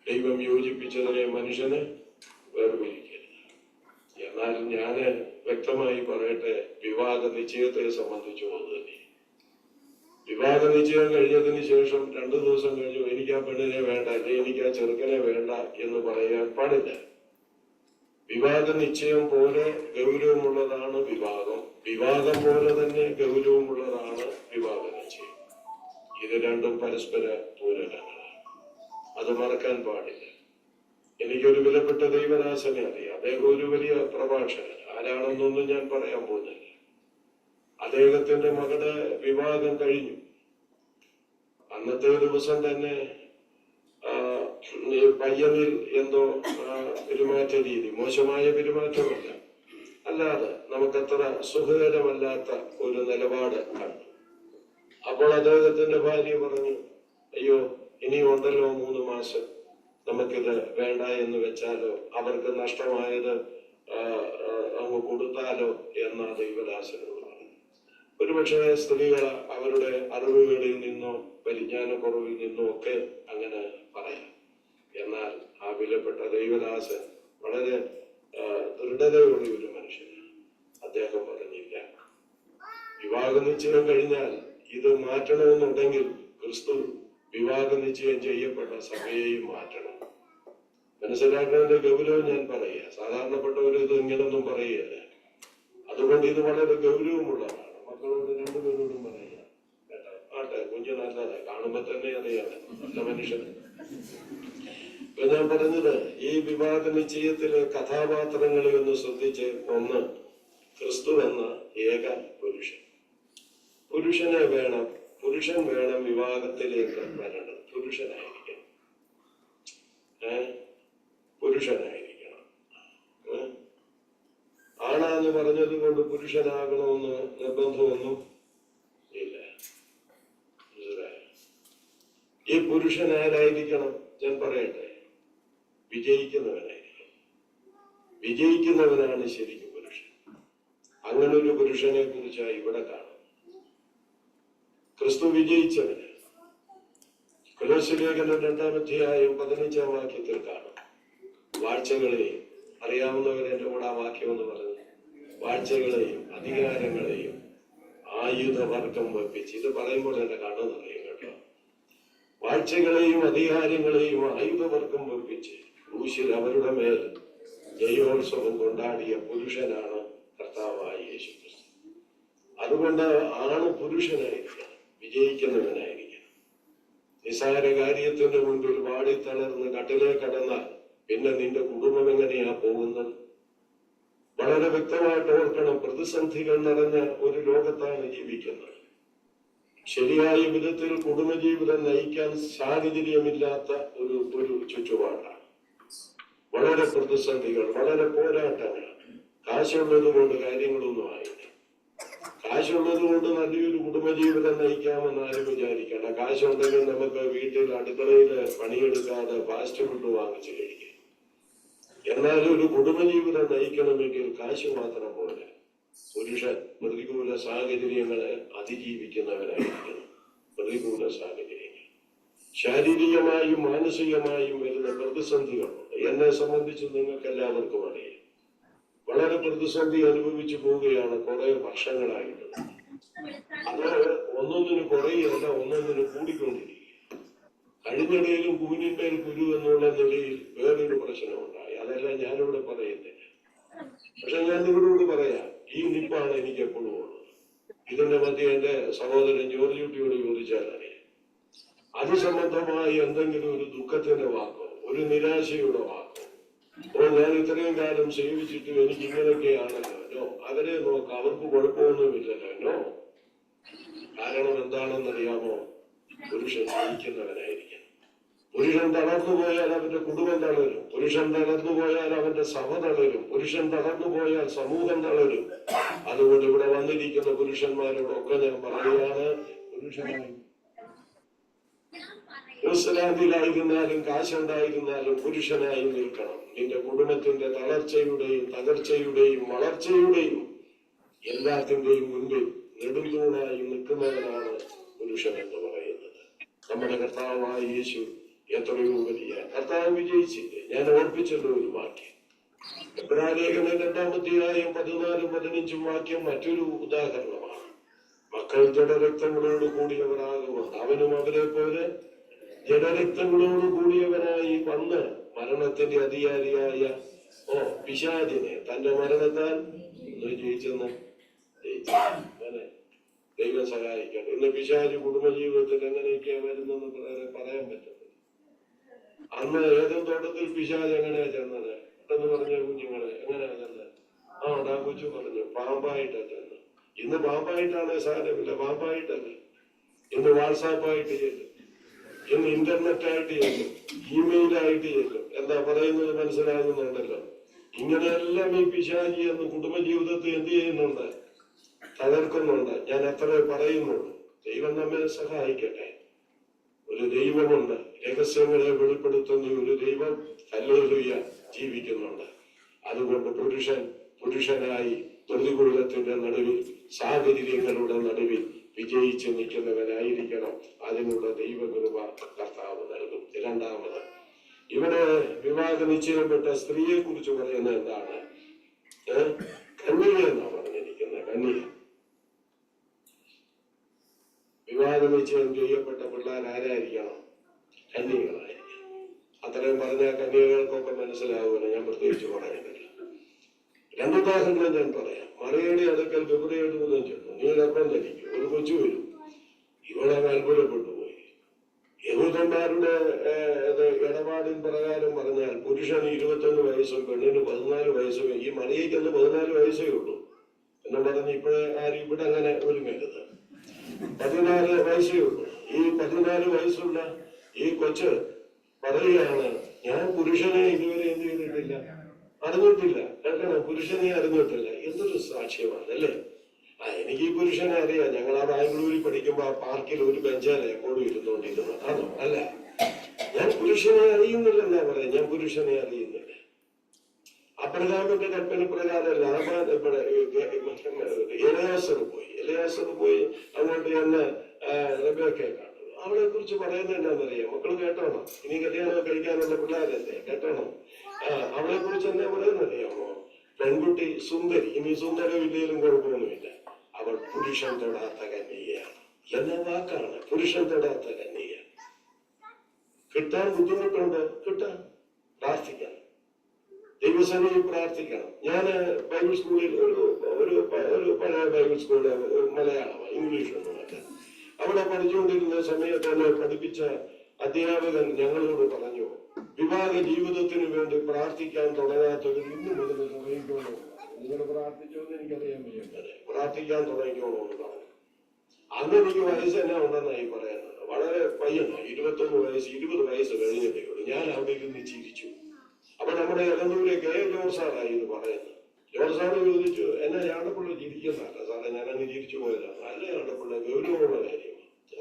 S9: ദൈവം യോജിപ്പിച്ചതിനെ മനുഷ്യന് വേർപിരിക്കരുത്. എന്നാൽ ഞാന് വ്യക്തമായി പറയട്ടെ, വിവാഹ നിശ്ചയത്തെ സംബന്ധിച്ചു തന്നെ വിവാഹ നിശ്ചയം കഴിഞ്ഞതിന് ശേഷം 2 ദിവസം കഴിഞ്ഞു എനിക്ക് ആ പെണ്ണിനെ വേണ്ട, അല്ലെ എനിക്ക് ആ ചെറുക്കനെ വേണ്ട എന്ന് പറയാൻ പാടില്ല. വിവാഹ നിശ്ചയം പോലെ ഗൗരവമുള്ളതാണ് വിവാഹം, വിവാഹം പോലെ തന്നെ ഗൗരവമുള്ളതാണ് വിവാഹ നിശ്ചയം. ഇത് രണ്ടും പരസ്പര പൂരകങ്ങളാണ്, അത് മറക്കാൻ പാടില്ല. എനിക്കൊരു വിലപ്പെട്ട ദൈവദാസനെ അറിയാം. അദ്ദേഹം ഒരു വലിയ പ്രഭാഷകൻ, ആരാണെന്നൊന്നും ഞാൻ പറയാൻ പോകുന്നില്ല. അദ്ദേഹത്തിന്റെ മകളുടെ വിവാഹം കഴിഞ്ഞു. അന്നത്തെ ദിവസം തന്നെ പയ്യനിൽ എന്തോ പെരുമാറ്റ രീതി, മോശമായ പെരുമാറ്റമല്ല, അല്ലാതെ നമുക്കത്ര സുഖകരമല്ലാത്ത ഒരു നിലപാട് കണ്ടു. അപ്പോൾ അദ്ദേഹത്തിന്റെ ഭാര്യ പറഞ്ഞു, അയ്യോ ഇനിയും ഉണ്ടല്ലോ 3 മാസം, നമുക്കിത് വേണ്ട എന്ന് വെച്ചാലോ, അവർക്ക് നഷ്ടമായത് അങ്ങ് കൊടുത്താലോ എന്ന ദൈവദാസനോട് പറഞ്ഞു. ഒരുപക്ഷെ സ്ത്രീകൾ അവരുടെ അറിവുകളിൽ നിന്നോ പരിജ്ഞാനക്കുറവിൽ നിന്നോ ഒക്കെ അങ്ങനെ പറയാം. എന്നാൽ ആ വിലപ്പെട്ട ദൈവദാസൻ വളരെ ദൃഢതയുള്ള ഒരു മനുഷ്യനാണ്. അദ്ദേഹം പറഞ്ഞില്ല, വിവാഹ നിശ്ചയം കഴിഞ്ഞാൽ ഇത് മാറ്റണമെന്നുണ്ടെങ്കിൽ ക്രിസ്തു വിവാഹ നിശ്ചയം ചെയ്യപ്പെട്ട സഭയെയും മാറ്റണം. മനസ്സിലാക്കുന്നതിന്റെ ഗൗരവം ഞാൻ പറയുക, സാധാരണപ്പെട്ടവർ ഇത് ഇങ്ങനൊന്നും പറയുകയല്ല. അതുകൊണ്ട് ഇത് വളരെ ഗൗരവമുള്ളതാണ്. മക്കളോട് 2 പേരോടും പറയുക കേട്ടോ, ആട്ടെ കുഞ്ഞു നല്ലതാണ്, കാണുമ്പോ തന്നെ അറിയാതെ നല്ല മനുഷ്യൻ. ഇപ്പൊ ഞാൻ പറഞ്ഞത്, ഈ വിവാഹ നിശ്ചയത്തിലെ കഥാപാത്രങ്ങളെ ഒന്ന് ശ്രദ്ധിച്ച്. ഒന്ന്, ക്രിസ്തു എന്ന ഏക പുരുഷൻ. പുരുഷനെ വേണം, പുരുഷൻ വേണം വിവാഹത്തിലേക്ക് വരേണ്ടത്. പുരുഷനായിരിക്കണം, പുരുഷനായിരിക്കണം. ആണാന്ന് പറഞ്ഞത് കൊണ്ട് പുരുഷനാകണമെന്ന് നിർബന്ധമൊന്നും ഇല്ല. ഈ പുരുഷൻ ആരായിരിക്കണം? ഞാൻ പറയട്ടെ, വിജയിക്കുന്നവനായിരിക്കണം. വിജയിക്കുന്നവനാണ് ശരിക്കും പുരുഷൻ. അങ്ങനെ ഒരു പുരുഷനെ കുറിച്ചാണ് ഇവിടെ കാണുന്നത്. ക്രിസ്തു വിജയിച്ചവന്. കൊലോസ്യലേഖനം 2-ാം അധ്യായം 15-ാം വാക്യത്തിൽ കാണും, വാഴ്ചകളെയും, അറിയാവുന്നവരെന്റെ കൂടെ ആ വാക്യം എന്ന് പറഞ്ഞു, വാഴ്ചകളെയും അധികാരങ്ങളെയും ആയുധവർഗം വെപ്പിച്ച്. ഇത് പറയുമ്പോൾ എന്റെ കണ്ണു നിറയും കേട്ടോ. വാഴ്ചകളെയും അധികാരങ്ങളെയും ആയുധവർഗം വെപ്പിച്ച് ക്രൂശിൽ അവരുടെ മേൽ ജയോത്സവം കൊണ്ടാടിയ പുരുഷനാണ് കർത്താവായ യേശു ക്രിസ്തു. അതുകൊണ്ട് ആണ് പുരുഷനായിരിക്കണം, വിജയിക്കുന്നവനായിരിക്കണം. നിസ്സാര കാര്യത്തിന്റെ മുൻപിൽ വാടിത്തളർന്ന് കട്ടിലേ കടന്നാൽ പിന്നെ നിന്റെ കുടുംബം എങ്ങനെയാ പോകുന്നത്? വളരെ വ്യക്തമായിട്ട് ഓർക്കണം, പ്രതിസന്ധികൾ നിറഞ്ഞ ഒരു ലോകത്താണ് ജീവിക്കുന്നത്. ശരിയായ വിധത്തിൽ കുടുംബജീവിതം നയിക്കാൻ സാഹചര്യമില്ലാത്ത ഒരു ചുറ്റുപാടാണ്. വളരെ പ്രതിസന്ധികൾ, വളരെ പോരാട്ടങ്ങൾ. കാശുള്ളത് കൊണ്ട് കാര്യങ്ങളൊന്നും ആയില്ല. കാശുള്ളത് കൊണ്ട് നല്ലൊരു കുടുംബജീവിതം നയിക്കാമെന്ന് ആരും വിചാരിക്കേണ്ട. കാശുണ്ടെങ്കിൽ നമുക്ക് വീട്ടിൽ അടുക്കളയിൽ പണിയെടുക്കാതെ ഫാസ്റ്റ് ഫുഡ് വാങ്ങിച്ച് കഴിക്കാം. എന്നാലും ഒരു കുടുംബജീവിതം നയിക്കണമെങ്കിൽ കാശ് മാത്രം പോലെ പുരുഷൻ പ്രതികൂല സാഹചര്യങ്ങളെ അതിജീവിക്കുന്നവരായിരിക്കണം. പ്രതികൂല സാഹചര്യങ്ങൾ, ശാരീരികമായും മാനസികമായും വരുന്ന പ്രതിസന്ധികളുണ്ട്. എന്നെ സംബന്ധിച്ച് നിങ്ങൾക്ക് എല്ലാവർക്കും അറിയാം, വളരെ പ്രതിസന്ധി അനുഭവിച്ചു പോവുകയാണ് കുറെ വർഷങ്ങളായിട്ട്. അത് ഒന്നൊന്നിന് കുറയല്ല, ഒന്നൊന്നിന് കൂടിക്കൊണ്ടിരിക്കുക. കഴിഞ്ഞിടയിലും കൂനിന്മേൽ കുരു എന്നുള്ള നിലയിൽ വേറൊരു പ്രശ്നമുണ്ടായി. അതെല്ലാം ഞാനിവിടെ പറയുന്നില്ല. പക്ഷെ ഞാൻ നിങ്ങളോട് പറയാം, ഈ നിപ്പാണ് എനിക്ക് എപ്പോഴും ഉള്ളത്. ഇതിന്റെ മധ്യ എന്റെ സഹോദരൻ ജോർജ് കുട്ടിയോട് ചോദിച്ചാൽ അറിയാം. അത് സംബന്ധമായി എന്തെങ്കിലും ഒരു ദുഃഖത്തിന്റെ വാക്കോ ഒരു നിരാശയുടെ വാക്കോ, ഞാൻ ഇത്രയും കാലം സേവിച്ചിട്ട് എനിക്ക് ഇങ്ങനെയൊക്കെയാണല്ലോ, നോ, അവരെ നോക്കാം, അവർക്ക് കുഴപ്പമൊന്നുമില്ലല്ലോ, നോ. കാരണം എന്താണെന്നറിയാമോ? പുരുഷൻ ജയിക്കുന്നവനായിരിക്കണം. പുരുഷൻ തളർന്നു പോയാൽ അവന്റെ കുടുംബം തളരും, പുരുഷൻ തളർന്നു പോയാൽ അവന്റെ സഭ തളരും, പുരുഷൻ തളർന്നു പോയാൽ സമൂഹം തളരും. അതുകൊണ്ട് ഇവിടെ വന്നിരിക്കുന്ന പുരുഷന്മാരോടൊക്കെ ഞാൻ പറയുകയാണ്, പുരുഷനായി ന്യൂസിലാൻഡിലായിരുന്നാലും കാശുണ്ടായിരുന്നാലും പുരുഷനായി നിൽക്കണം. നിന്റെ കുടുംബത്തിന്റെ തളർച്ചയുടെയും തകർച്ചയുടെയും വളർച്ചയുടെയും എല്ലാത്തിന്റെയും മുൻപിൽ നെടുന്തൂണായി നിൽക്കുന്നവനാണ് പുരുഷൻ എന്ന് പറയുന്നത്. നമ്മുടെ കർത്താവായ യേശു എത്രയോ വലിയ കർത്താവ് വിജയിച്ചില്ലേ? ഞാൻ ഓർപ്പിച്ചല്ലോ ഒരു വാക്യം, എബ്രായലേഖനം 2-ാം അധ്യായം 14-15 വാക്യം മറ്റൊരു ഉദാഹരണമാണ്. മക്കൾ ജഡരക്തങ്ങളോട് കൂടിയവരാകുമ്പോൾ അവനും അവരെ പോലെ ജഡരക്തങ്ങളോട് കൂടിയവനായി വന്ന് മരണത്തിന്റെ അധികാരിയായ പിശാചിനെ തന്റെ മരണത്താൽ ജയിച്ചെന്ന് അങ്ങനെ ദൈവം സഹായിക്കട്ടെ. ഇന്ന് പിശാച് കുടുംബജീവിതത്തിൽ എങ്ങനെയൊക്കെയാ വരുന്നെന്ന് പറയാൻ പറ്റുന്നത്. അന്ന് ഏതും തോട്ടത്തിൽ പിശാച് എങ്ങനെയാ ചെന്നത് എന്ന് പറഞ്ഞ കുഞ്ഞുങ്ങളെ എങ്ങനെയാ ചെന്നത്? ആ കൊച്ചു പറഞ്ഞു പാമ്പായിട്ടാ ചെന്നത്. ഇന്ന് പാമ്പായിട്ടാണ് സാരമില്ല, പാമ്പായിട്ടല്ല. ഇന്ന് വാട്സാപ്പായിട്ട് ചെല്ലും, ഇന്ന് ഇന്റർനെറ്റായിട്ട് ചെല്ലും, ഇമെയിലായിട്ട് ചെല്ലും. എന്താ പറയുന്നത് മനസ്സിലാകുന്നുണ്ടല്ലോ. ഇങ്ങനെയെല്ലാം ഈ പിശാചി എന്ന് കുടുംബജീവിതത്തിൽ എന്ത് ചെയ്യുന്നുണ്ട്? തകർക്കുന്നുണ്ട്. ഞാൻ അത്ര പറയുന്നുള്ളൂ. ദൈവം നമ്മെ സഹായിക്കട്ടെ. ഒരു ദൈവമുണ്ട്, രഹസ്യങ്ങളെ വെളിപ്പെടുത്തുന്ന ഒരു ദൈവം ഹല്ലേലൂയ ജീവിക്കുന്നുണ്ട്. അതുകൊണ്ട് പുരുഷനായി പ്രതികൂലത്തിന്റെ നടുവിൽ, സാഹചര്യങ്ങളുടെ നടുവിൽ വിജയിച്ച് നിൽക്കുന്നവനായിരിക്കണം. അതിനുള്ള ദൈവകൃപ കർത്താവ് നൽകും. രണ്ടാമത്, ഇവിടെ വിവാഹ നിശ്ചയപ്പെട്ട സ്ത്രീയെ കുറിച്ച് പറയുന്നത് എന്താണ്? കന്യക എന്നാണ് പറഞ്ഞിരിക്കുന്നത്. കന്യക വിവാഹ നിശ്ചയം ചെയ്യപ്പെട്ട പിള്ളേർ ആരായിരിക്കണം? കന്യകളായിരിക്കണം. അത്രയും പറഞ്ഞാൽ കന്യകകൾക്കൊക്കെ മനസ്സിലാവുമല്ലോ, ഞാൻ പ്രത്യേകിച്ച് പറയുന്നില്ല. രണ്ടുദാഹരണം ഞാൻ പറയാം. മറിയയുടെ അടുക്കൽ ഗബ്രിയേൽ ദൂതൻ ചെന്നു, നീ ഗർഭം ധരിക്കും, ഒരു കൊച്ചു വരും. ഇവിടെ അത്ഭുതപ്പെട്ടു പോയി. യഹൂദന്മാരുടെ ഇടപാടിൻ പ്രകാരം പറഞ്ഞാൽ പുരുഷന് 21 വയസ്സും പെണ്ണിന് 14 വയസ്സും. ഈ മറിയയ്ക്കൊന്ന് 14 വയസ്സേ ഉള്ളൂ എന്ന് പറഞ്ഞ് ഇപ്പോഴേ ആരും ഇവിടെ അങ്ങനെ ഒരുങ്ങരുത്. 14 വയസ്സേ ഉള്ളൂ. ഈ 14 വയസ്സുള്ള ഈ കൊച്ച് പറയുകയാണ്, ഞാൻ പുരുഷനെ ഇതുവരെ എന്ത് ചെയ്തിട്ടില്ല, അറിഞ്ഞിട്ടില്ല. കേൾക്കണം, പുരുഷനെ അറിഞ്ഞിട്ടില്ല. എന്തൊരു സാക്ഷ്യമാണ് അല്ലേ? എനിക്ക് ഈ പുരുഷനെ അറിയാം. ഞങ്ങൾ ആ ബാംഗ്ലൂരിൽ പഠിക്കുമ്പോ ആ പാർക്കിൽ ഒരു ബെഞ്ചാല എപ്പോഴും ഇരുന്നോണ്ടിരുന്നു. ആണോ? അല്ല, ഞാൻ പുരുഷനെ അറിയുന്നില്ലെന്നാ പറയാം. ഞാൻ പുരുഷനെ അറിയുന്നില്ല. അബ്രഹാമിന്റെ കൽപ്പന പ്രകാരം എലയാസർ പോയി അങ്ങോട്ട് എന്ന് റബേക്കയെ കണ്ടു. അവളെ കുറിച്ച് പറയുന്നത് എന്താണെന്നറിയാം? മക്കൾ കേട്ടോണം, ഇനി കല്യാണം കഴിക്കാനുള്ള പിള്ളേരല്ലേ, കേട്ടോണം. അവളെ കുറിച്ച് എന്താ പറയുന്നറിയാമോ? പെൺകുട്ടി സുന്ദരി. ഇനി സുന്ദരം ഇല്ലെങ്കിലും കുഴപ്പമൊന്നുമില്ല. അവൾ പുരുഷൻ തൊടാത്ത കന്യകയാണ് എന്ന വാക്കാണ്. പുരുഷൻ തൊടാത്ത കന്യക. കിട്ടാൻ ബുദ്ധിമുട്ടുണ്ട്, കിട്ടാൻ പ്രാർത്ഥിക്കണം, ദൈവസേനയിൽ പ്രാർത്ഥിക്കണം. ഞാൻ ബൈബിൾ സ്കൂളിൽ ഒരു പഴയ ബൈബിൾ സ്കൂളിൽ മലയാളമാണ്, ഇംഗ്ലീഷൊന്നുമല്ല. അവിടെ പഠിച്ചുകൊണ്ടിരുന്ന സമയത്ത് എന്നെ പഠിപ്പിച്ച അധ്യാപകൻ ഞങ്ങളോട് പറഞ്ഞു, വിവാഹ ജീവിതത്തിന് വേണ്ടി പ്രാർത്ഥിക്കാൻ തുടങ്ങാത്തവർ ഇന്നു മുതൽ തുടങ്ങിക്കോളൂ. നിങ്ങൾ പ്രാർത്ഥിച്ചോന്ന് എനിക്കറിയാൻ വയ്യേണ്ടത്, പ്രാർത്ഥിക്കാൻ തുടങ്ങിക്കോളൂ എന്ന് പറഞ്ഞു. അന്ന് എനിക്ക് വയസ്സ് തന്നെ ഉണ്ടെന്നായി പറയുന്നത്. വളരെ പയ്യനാണ്, 21 വയസ്സ് 20 വയസ്സ് കഴിഞ്ഞതേ ഉള്ളൂ. ഞാൻ അവിടെ ഇരുന്ന് ചിരിച്ചു. അപ്പൊ നമ്മുടെ എലന്തൂരെ ജോർജ് സാറായി എന്ന് പറയുന്നത്. ജോർജ് സാറ് ചോദിച്ചു, എന്നെ ഞാണ്ടപ്പിള്ള ചിരിക്കുന്നതല്ല സാറേ, ഞാനങ്ങ് ചിരിച്ചു പോയതാണ്. അല്ല ഞാണ്ടപ്പിള്ള ഗൗരവമുള്ള കാര്യമാണ്.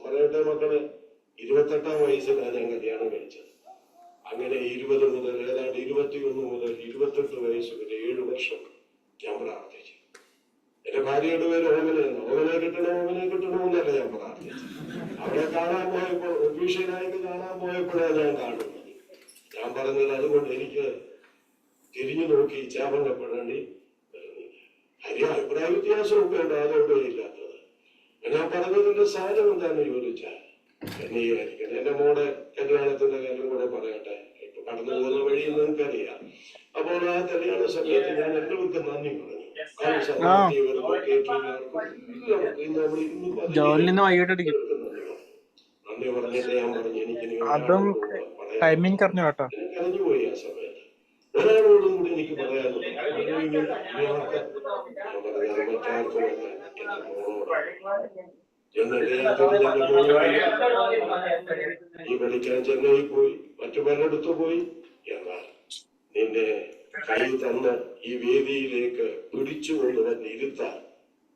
S9: പറയട്ടെ മക്കള്, 28-ാം വയസ്സിലാണ് ഞാൻ കല്യാണം കഴിച്ചത്. അങ്ങനെ 20 മുതൽ ഏതാണ്ട് 21 മുതൽ 28 വയസ്സ് വരെ 7 വർഷം ഞാൻ പ്രാർത്ഥിച്ചു. എന്റെ ഭാര്യയുടെ പേര് ഓമനയെന്ന്. ഓമനെ കിട്ടണമെന്നല്ല ഞാൻ പ്രാർത്ഥിച്ചു. അവളെ കാണാൻ പോയപ്പോൾ, ഒഫീഷ്യലായിട്ട് കാണാൻ പോയപ്പോഴാണ് ഞാൻ കാണുന്നത്. ഞാൻ പറഞ്ഞത്, അതുകൊണ്ട് എനിക്ക് തിരിഞ്ഞു നോക്കി ചാപങ്കപ്പെടേണ്ടി വരുന്നില്ല. അഭിപ്രായ വ്യത്യാസമൊക്കെ ഉണ്ട്, അതവിടെ ഇല്ലാത്തത്. ഞാൻ പറഞ്ഞതിന്റെ സാരം എന്താണെന്ന് ചോദിച്ചാൽ കന്യകയായിരിക്കണം. എന്റെ മോടെ കല്യാണത്തിന്റെ കാര്യം കൂടെ പറയട്ടെ. ഇപ്പൊ കടന്നു പോകുന്ന വഴി നിങ്ങൾക്കറിയാം. അപ്പോൾ ആ കല്യാണ സമയത്ത് ഞാൻ എല്ലാവർക്കും നന്ദി പറഞ്ഞു. നന്ദി പറഞ്ഞിട്ട് ഞാൻ പറഞ്ഞു, എനിക്ക് കരഞ്ഞു പോയി ആ സമയത്ത്. ഒരാളോടും കൂടി എനിക്ക് പറയാനുള്ളത് മറ്റാർക്കുമല്ല, എന്റെ മോളോട്. ഈ പഠിക്കാൻ ചെന്നൈയിൽ പോയി. മറ്റു പലയിടത്തു പോയി. എന്നാൽ നിന്നെ കൈ തന്ന് ഈ വേദിയിലേക്ക് പിടിച്ചു കൊണ്ടുവന്ന് ഇരുത്താൻ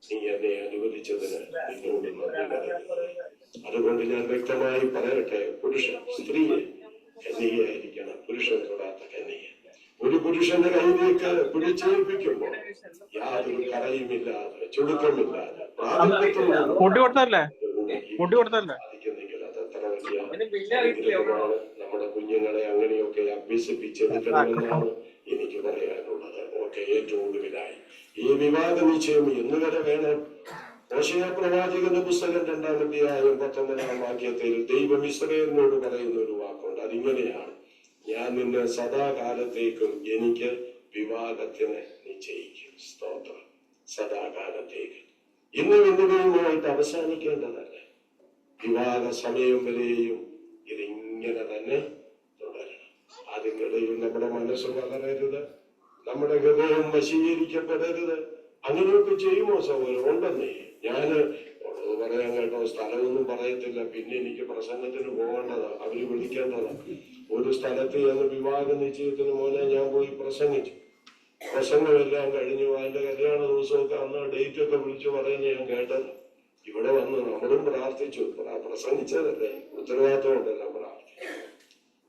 S9: നീ എന്നെ അനുവദിച്ചതിന് നിന്നോട് നന്ദി പറയുന്നു. അതുകൊണ്ട് ഞാൻ വ്യക്തമായി പറയട്ടെ, പുരുഷൻ സ്ത്രീയെ കന്യകയായിരിക്കണം, പുരുഷൻ തൊടാത്ത കന്യക. ഒരു പുരുഷന്റെ കയ്യിലേക്ക് പിടിച്ചേൽപ്പിക്കുമ്പോൾ യാതൊരു കറയുമില്ലാതെ ചുരുക്കമില്ലാതെ സാധിക്കുന്നെങ്കിൽ അത് അത്ര വലിയ അനുഗ്രഹമാണ്. നമ്മുടെ കുഞ്ഞുങ്ങളെ അങ്ങനെയൊക്കെ അഭ്യസിപ്പിച്ചെടുക്കണമെന്നാണ് എനിക്ക് പറയാനുള്ളത്. ഓക്കെ, ഏറ്റവും ഒടുവിലായി ഈ വിവാഹ നിശ്ചയം എന്ന് വരെ വേണം? ഹോശേയ പ്രവാചകന്റെ പുസ്തകം 2-ാം അധ്യായം 19-ാം വാക്യത്തിൽ ദൈവം ഇസ്രായേലിനോട് പറയുന്ന ഒരു വാക്കുണ്ട്. അതിങ്ങനെയാണ്: ഞാൻ നിന്നെ സദാകാലത്തേക്കും എനിക്ക് വിവാഹത്തിന് നിശ്ചയിക്കും. സ്തോത്രം. സദാകാലത്തേക്ക്. ഇന്നും ഇന്നുകയുമായിട്ട് അവസാനിക്കേണ്ടതല്ല. വിവാഹ സമയം വരെയും ഇതിങ്ങനെ തന്നെ തുടരണം. അതിനിടയിൽ നമ്മുടെ മനസ്സ് വളരരുത്, നമ്മുടെ ഹൃദയം വശീകരിക്കപ്പെടരുത്. അങ്ങനെയൊക്കെ ചെയ്യുമോ സഹോദരൻ? ഉണ്ടെന്നേ. ഞാന് ഉള്ളത് പറയാൻ കേട്ടോ, സ്ഥലമൊന്നും പറയത്തില്ല. പിന്നെ എനിക്ക് പ്രസംഗത്തിന് പോകേണ്ടതാ, അവര് വിളിക്കേണ്ടതാ. ഒരു സ്ഥലത്ത് ചെന്ന് വിവാഹ നിശ്ചയത്തിന് മോനെ ഞാൻ പോയി പ്രസംഗിച്ചു. പ്രസംഗമെല്ലാം കഴിഞ്ഞു. അതിന്റെ കല്യാണ ദിവസമൊക്കെ അന്ന് ഡേറ്റ് ഒക്കെ വിളിച്ചു പറയുന്ന ഞാൻ കേട്ടത്. ഇവിടെ വന്ന് നമ്മളും പ്രാർത്ഥിച്ചു. പ്രസംഗിച്ചതല്ലേ, ഉത്തരവാദിത്വം ഉണ്ടല്ലോ, പ്രാർത്ഥിച്ചു.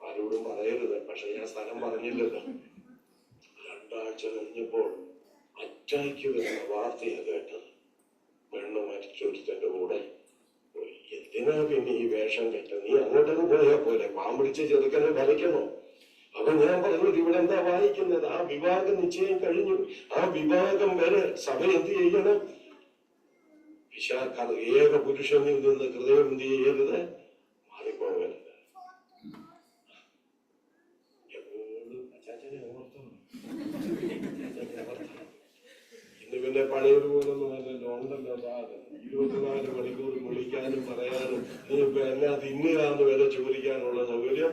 S9: ആരോടും പറയരുത്. പക്ഷെ ഞാൻ സ്ഥലം പറഞ്ഞില്ലല്ലോ. 2 ആഴ്ച കഴിഞ്ഞപ്പോൾ അറ്റാക്ക് വരുന്ന വാർത്തയാണ് കേട്ടത്. പെണ്ണ് മരിച്ചൊരുത്തന്റെ കൂടെ പോയി. എന്തിനാ പിന്നെ ഈ വേഷം കെട്ട? നീ അങ്ങോട്ടൊന്നും പോയാൽ പോലെ പാമ്പിടിച്ച ചെറുക്കനെ വരയ്ക്കണോ? അപ്പൊ ഞാൻ പറഞ്ഞത് ഇവിടെ എന്താ വായിക്കുന്നത്? ആ വിവാഹ നിശ്ചയം കഴിഞ്ഞു. ആ വിവാഹം വരെ സഭ എന്ത് ചെയ്യണം? ഏക പുരുഷനിൽ നിന്ന് ഹൃദയം എന്ത് ചെയ്യരുത്? മാറിപ്പോകരുത്. ഇന്ന് പിന്നെ പഴയതുപോലൊന്നും അല്ലല്ലോ, ഉണ്ടല്ലോ സാധനം. 24 മണിക്കൂർ വിളിക്കാനും പറയാനും നീ ഇപ്പൊ എന്നാ തിന്നുകാന്ന് വരെ ചോദിക്കാനുള്ള സൗകര്യം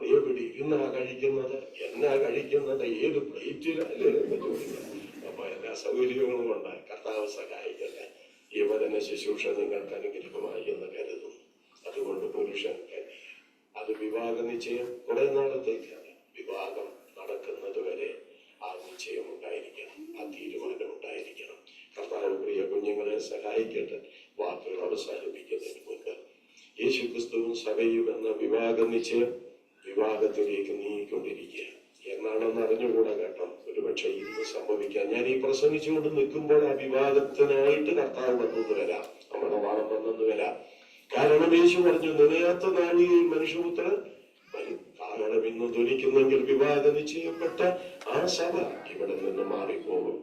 S9: നീ ഇവിടെ ഇരുന്നാ കഴിക്കുന്നത്, എന്നാ കഴിക്കുന്നത്, ഏത് പ്ലേറ്റിലല്ലേ ചോദിക്കാം. അപ്പൊ എല്ലാ സൗകര്യങ്ങളും ഉണ്ടായി. കർത്താവ് സഹായിക്കട്ടെ. ഈ വചന ശുശ്രൂഷ നിങ്ങൾക്ക് അനുഗ്രഹമായി എന്ന് കരുതുന്നു. അതുകൊണ്ട് പുരുഷൻ അത് വിവാഹ നിശ്ചയം കുറെ നാളത്തേക്കാണ്. വിവാഹം നടക്കുന്നത് വരെ ആ നിശ്ചയം ഉണ്ടായിരിക്കണം, ആ തീരുമാനം ഉണ്ടായിരിക്കണം. കർത്താവ് പ്രിയ കുഞ്ഞുങ്ങളെ സഹായിക്കട്ടെ. വാക്കുകൾ അവസാനിപ്പിക്കുന്നതിന് മുൻപ് യേശുക്രിസ്തുവും സഭയും എന്ന വിവാഹ നിശ്ചയം വിവാഹത്തിലേക്ക് നീങ്ങിക്കൊണ്ടിരിക്കുക. എന്നാണെന്ന് അറിഞ്ഞുകൂടാ കേട്ടോ. ഒരുപക്ഷെ ഇന്ന് സംഭവിക്കാം. ഞാൻ ഈ പ്രസംഗിച്ചുകൊണ്ട് നിൽക്കുമ്പോൾ ആ വിവാഹത്തിനായിട്ട് കർത്താവ് വന്നെന്ന് വരാം, നമ്മുടെ വാദം വന്നെന്ന് വരാം. കാരണം യേശു പറഞ്ഞു, നിലയാത്ത നാഴികയിൽ മനുഷ്യപുത്രൻ വരും. കാരണം ഇന്ന് ധ്വനിക്കുന്നെങ്കിൽ വിവാഹ നിശ്ചയപ്പെട്ട ആ സഭ ഇവിടെ നിന്ന് മാറിപ്പോകും.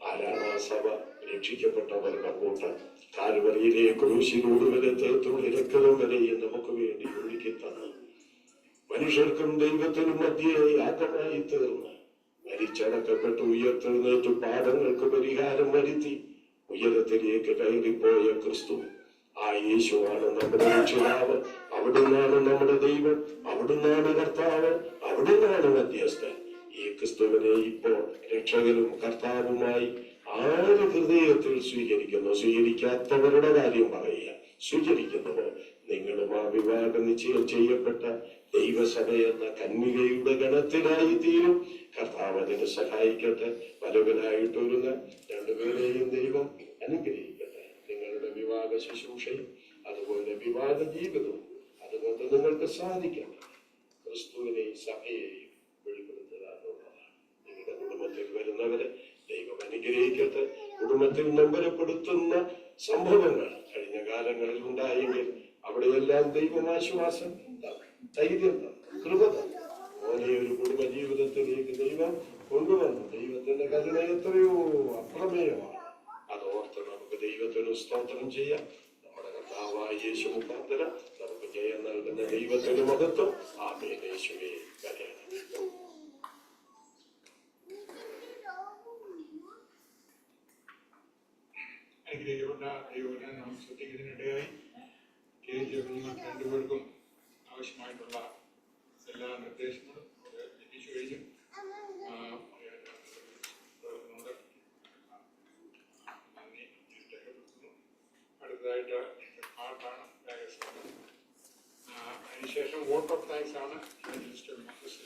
S9: ആരാണ് ആ സഭ? രക്ഷിക്കപ്പെട്ടവരുടെ കൂട്ടം. കാൽവരിയിലെ ക്രൂശിനോട് വരെ തേത്തോട് ഇരക്കലും വരെയും നമുക്ക് വേണ്ടി ഒരുക്കി തന്നു. മനുഷ്യർക്കും ദൈവത്തിനും മധ്യേ യാഗമായി തീർന്ന് മരിച്ചടക്കപ്പെട്ട് ഉയർത്തെഴുന്നേറ്റ് പാപങ്ങൾക്ക് പരിഹാരം വരുത്തി ഉയരത്തിലേക്ക് കയറിപ്പോയ ക്രിസ്തു, ആ യേശുവാണ് നമ്മുടെ രക്ഷിതാവ്. അവിടുന്നാണ് നമ്മുടെ ദൈവം, അവിടുന്നാണ് കർത്താവ്, അവിടുന്നാണ് മധ്യസ്ഥൻ. ഈ ക്രിസ്തുവിനെ ഇപ്പോൾ രക്ഷകനും കർത്താവുമായി ആര് ഹൃദയത്തിൽ സ്വീകരിക്കുന്നു? സ്വീകരിക്കാത്തവരുടെ കാര്യം പറയുക. സ്വീകരിക്കുന്നവർ നിങ്ങളും ആ വിവാഹ നിശ്ചയം ചെയ്യപ്പെട്ട ദൈവസഭ എന്ന കന്യകയുടെ ഗണത്തിലായി തീരും. കർത്താവ് അതിന് സഹായിക്കട്ടെ. വരവിനായിട്ടൊരുങ്ങ രണ്ടുപേരെയും ദൈവം അനുഗ്രഹിക്കട്ടെ. നിങ്ങളുടെ വിവാഹ ശുശ്രൂഷയും അതുപോലെ വിവാഹ ജീവിതവും അതുകൊണ്ട് നിങ്ങൾക്ക് സാധിക്കണം. ക്രിസ്തുവിനെയും സഭയെയും വെളിപ്പെടുത്തുക എന്നുള്ളതാണ്. നിങ്ങളുടെ കുടുംബത്തിൽ വരുന്നവരെ ദൈവം അനുഗ്രഹിക്കട്ടെ. കുടുംബത്തിൽ നൊമ്പരപ്പെടുത്തുന്ന സംഭവങ്ങൾ കഴിഞ്ഞ കാലങ്ങളിൽ ഉണ്ടായെങ്കിൽ അവിടെയെല്ലാം ദൈവമാശ്വാസം, ധൈര്യം, കൃപ പോലെ ഒരു കുടുംബ ജീവിതത്തിലേക്ക് ദൈവം കൊണ്ടുവന്നു. ദൈവത്തിന്റെ കരുണ എത്രയോ അപ്രമേയമാണ്. അതോർത്ത് നമുക്ക് ദൈവത്തിന് സ്തോത്രം ചെയ്യാം. നമ്മുടെ കർത്താവായ യേശു മുഖാന്തരം നമുക്ക് ജയം നൽകുന്ന ദൈവത്തിന് മഹത്വം. ആമേൻ. യേശുവേ കരയണം.
S2: അനുഗ്രഹിക്കപ്പെട്ട ദൈവനെ നാം ശ്രദ്ധിക്കുന്നതിനിടയായി നിങ്ങൾക്ക് രണ്ടുപേർക്കും ആവശ്യമായിട്ടുള്ള എല്ലാ നിർദ്ദേശങ്ങളും ലഭിച്ചു കഴിഞ്ഞു. നന്ദി രേഖപ്പെടുത്തുന്നു. അടുത്തതായിട്ട് പാട്ടാണ്. അതിനുശേഷം വോട്ട് ഓഫ് താങ്ക്സ് ആണ് മിനിസ്റ്റർ മാർക്കസ്.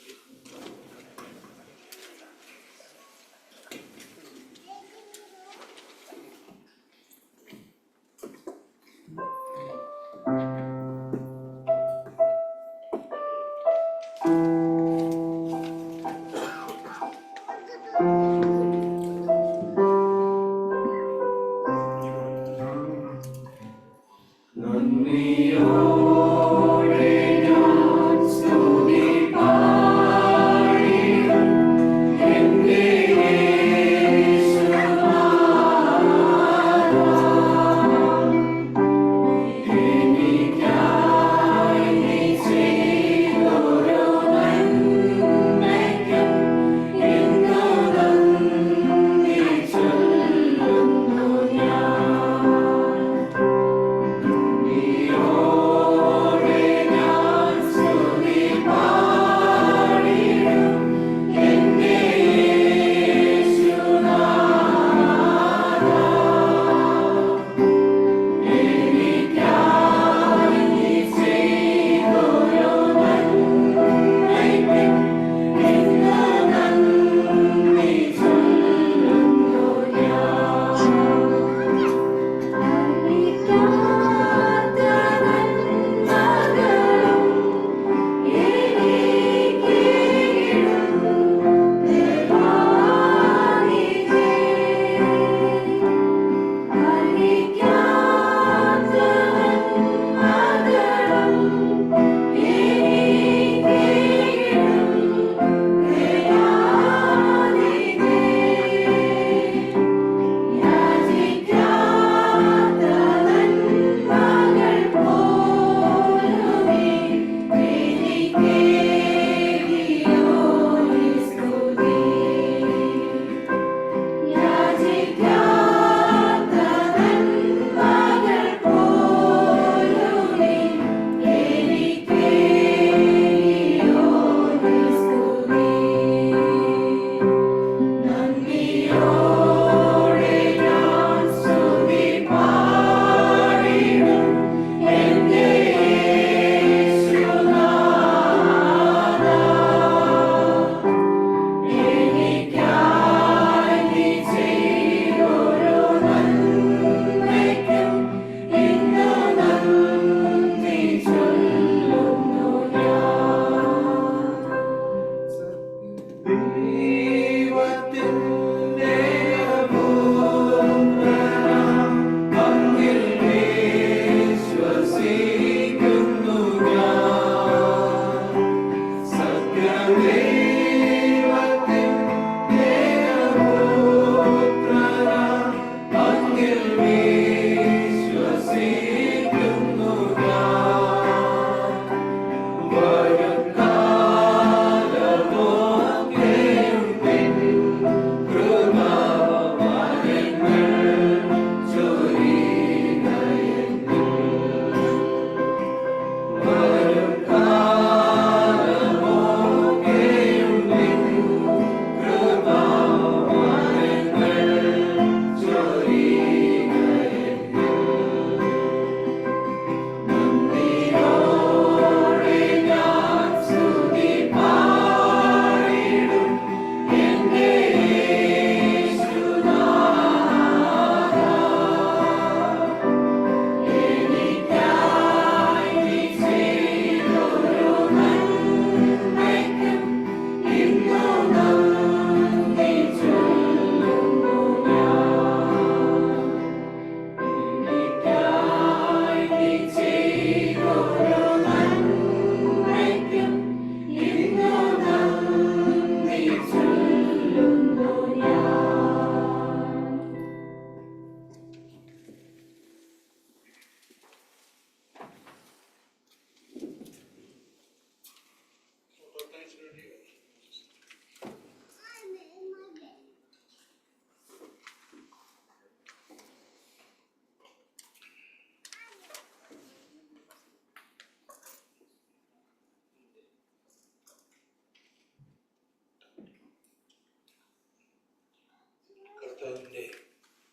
S5: കർത്താവിൻ്റെ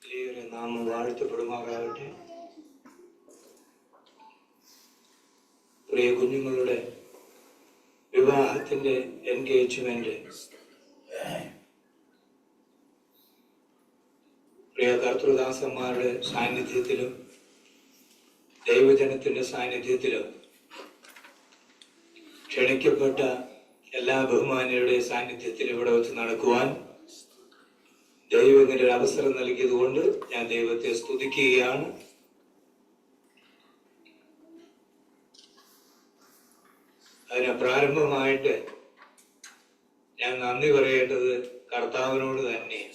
S5: വലിയൊരു നാമം വാഴ്ത്തപ്പെടുമാറാകട്ടെ. പ്രിയ കുഞ്ഞുങ്ങളുടെ വിവാഹത്തിന്റെ എൻഗേജ്മെന്റ് പ്രിയ കർത്തൃദാസന്മാരുടെ സാന്നിധ്യത്തിലും ദൈവജനത്തിന്റെ സാന്നിധ്യത്തിലും ക്ഷണിക്കപ്പെട്ട എല്ലാ ബഹുമാന്യരുടെ സാന്നിധ്യത്തിലും ഇവിടെ വെച്ച് നടക്കുവാൻ ദൈവം ഇങ്ങനെ ഒരു അവസരം നൽകിയത് കൊണ്ട് ഞാൻ ദൈവത്തെ സ്തുതിക്കുകയാണ്. അതിന് പ്രാരംഭമായിട്ട് ഞാൻ നന്ദി പറയേണ്ടത് കർത്താവിനോട് തന്നെയാണ്.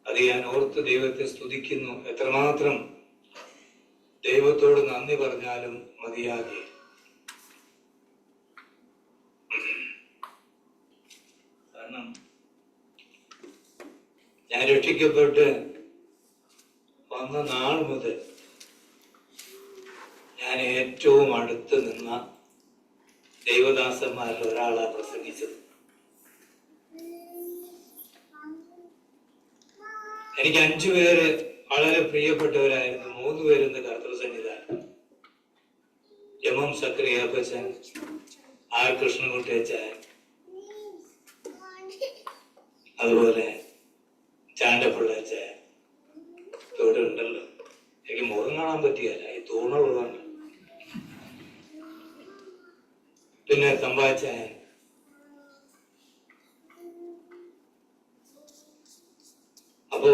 S5: അത് ഞാൻ ഓർത്ത് ദൈവത്തെ സ്തുതിക്കുന്നു. എത്രമാത്രം ദൈവത്തോട് നന്ദി പറഞ്ഞാലും മതിയാകെ. കാരണം ഞാൻ രക്ഷിക്കപ്പെട്ട് വന്ന നാൾ മുതൽ ഞാൻ ഏറ്റവും അടുത്ത് നിന്ന ദൈവദാസന്മാരിൽ ഒരാളാണ് പ്രസംഗിച്ചത്. എനിക്ക് 5 പേര് വളരെ പ്രിയപ്പെട്ടവരായിരുന്നു. 3 പേരിന്ന് കർത്തൃസന്നിധാനം. എം സക്രിയാപ്പച്ചൻ, ആർ കൃഷ്ണൻകുട്ടിയച്ചൻ, അതുപോലെ ചാണ്ടപ്പിള്ളച്ചൻ. ഇവിടെ ഉണ്ടല്ലോ, എനിക്ക് മുഖം കാണാൻ പറ്റിയല്ല, ഈ തൂണുള്ളതാണ്. പിന്നെ തമ്പാച്ചൻ, അപ്പോ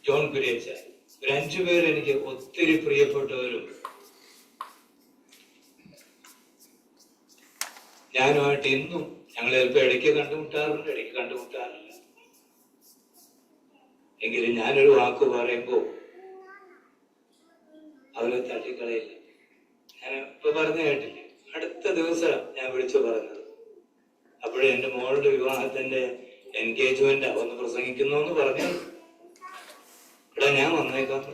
S5: ജോൺ കുര്യച്ചൻ. ഒരു 5 പേര് എനിക്ക് ഒത്തിരി പ്രിയപ്പെട്ടവരും ഞാനുമായിട്ട് ഇന്നും ഞങ്ങൾ ചിലപ്പോൾ ഇടയ്ക്ക് കണ്ടുമുട്ടാറുണ്ട്, ഇടയ്ക്ക് കണ്ടുമുട്ടാറില്ല. എങ്കിലും ഞാനൊരു വാക്ക് പറയുമ്പോ അവരെ തട്ടിക്കളയില്ല. ഞാൻ ഇപ്പൊ പറഞ്ഞു കേട്ടില്ലേ, അടുത്ത ദിവസം ഞാൻ വിളിച്ചു പറഞ്ഞത്. അപ്പോഴേ എന്റെ മോളുടെ വിവാഹത്തിന്റെ എൻഗേജ്മെന്റ് ഒന്ന് പ്രസംഗിക്കുന്നു എന്ന് പറഞ്ഞു. ഇവിടെ ഞാൻ വന്നേക്കാം.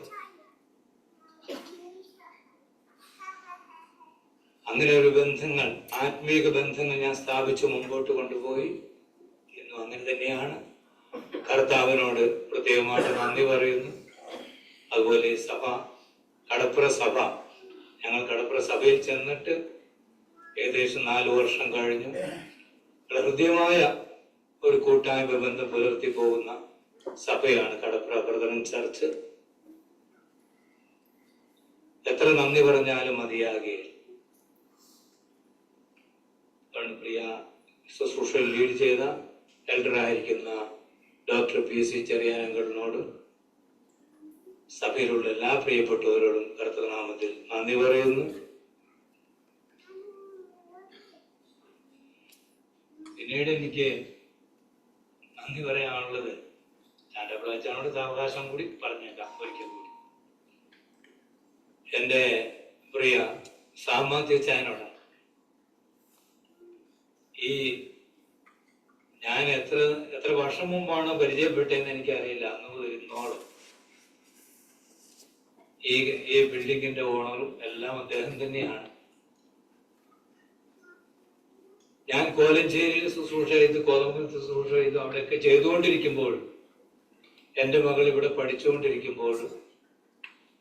S5: അങ്ങനെ ഒരു ബന്ധങ്ങൾ, ആത്മീക ബന്ധങ്ങൾ ഞാൻ സ്ഥാപിച്ച് മുമ്പോട്ട് കൊണ്ടുപോയി. എന്നും അങ്ങനെ തന്നെയാണ്. കർത്താവിനോട് പ്രത്യേകമായിട്ട് നന്ദി പറയുന്നു. അതുപോലെ സഭ, കടപ്പുറ സഭ, ഞങ്ങൾ കടപ്പുറ സഭയിൽ ചെന്നിട്ട് ഏകദേശം 4 വർഷം കഴിഞ്ഞു. ഹൃദ്യമായ ഒരു കൂട്ടായ്മ ബന്ധം പുലർത്തി പോകുന്ന സഭയാണ് കടപ്പുറ ബ്രദറൻ ചർച്ച്. എത്ര നന്ദി പറഞ്ഞാലും മതിയാകെ. പ്രിയ ശുശ്രൂഷ ലീഡ് ചെയ്ത എൽഡറായിരിക്കുന്ന ഡോക്ടർ PC ചെറിയാനങ്കളിനോടും സഭയിലുള്ള എല്ലാ പ്രിയപ്പെട്ടവരോടും കർത്തൃനാമത്തിൽ നന്ദി പറയുന്നു. പിന്നീട് എനിക്ക് നന്ദി പറയാനുള്ളത് ചാണ്ടപ്പിള്ളാച്ചനോട് സാവകാശം കൂടി പറഞ്ഞേക്കാം ഒരിക്കൽ കൂടി. എന്റെ പ്രിയ സാമാത്യച്ചായനോടാണ്. ഈ ഞാൻ എത്ര വർഷം മുമ്പാണ് പരിചയപ്പെട്ടതെന്ന് എനിക്കറിയില്ല. അന്ന് മുതൽ ഇന്നോളം ഈ ബിൽഡിങ്ങിന്റെ ഓണറും എല്ലാം അദ്ദേഹം തന്നെയാണ്. ഞാൻ കോലഞ്ചേരിയിൽ ശുശ്രൂഷ ചെയ്ത്, കോതമ്പിൽ ശുശ്രൂഷ ചെയ്ത്, അവിടെയൊക്കെ ചെയ്തുകൊണ്ടിരിക്കുമ്പോൾ, എൻ്റെ മകൾ ഇവിടെ പഠിച്ചുകൊണ്ടിരിക്കുമ്പോൾ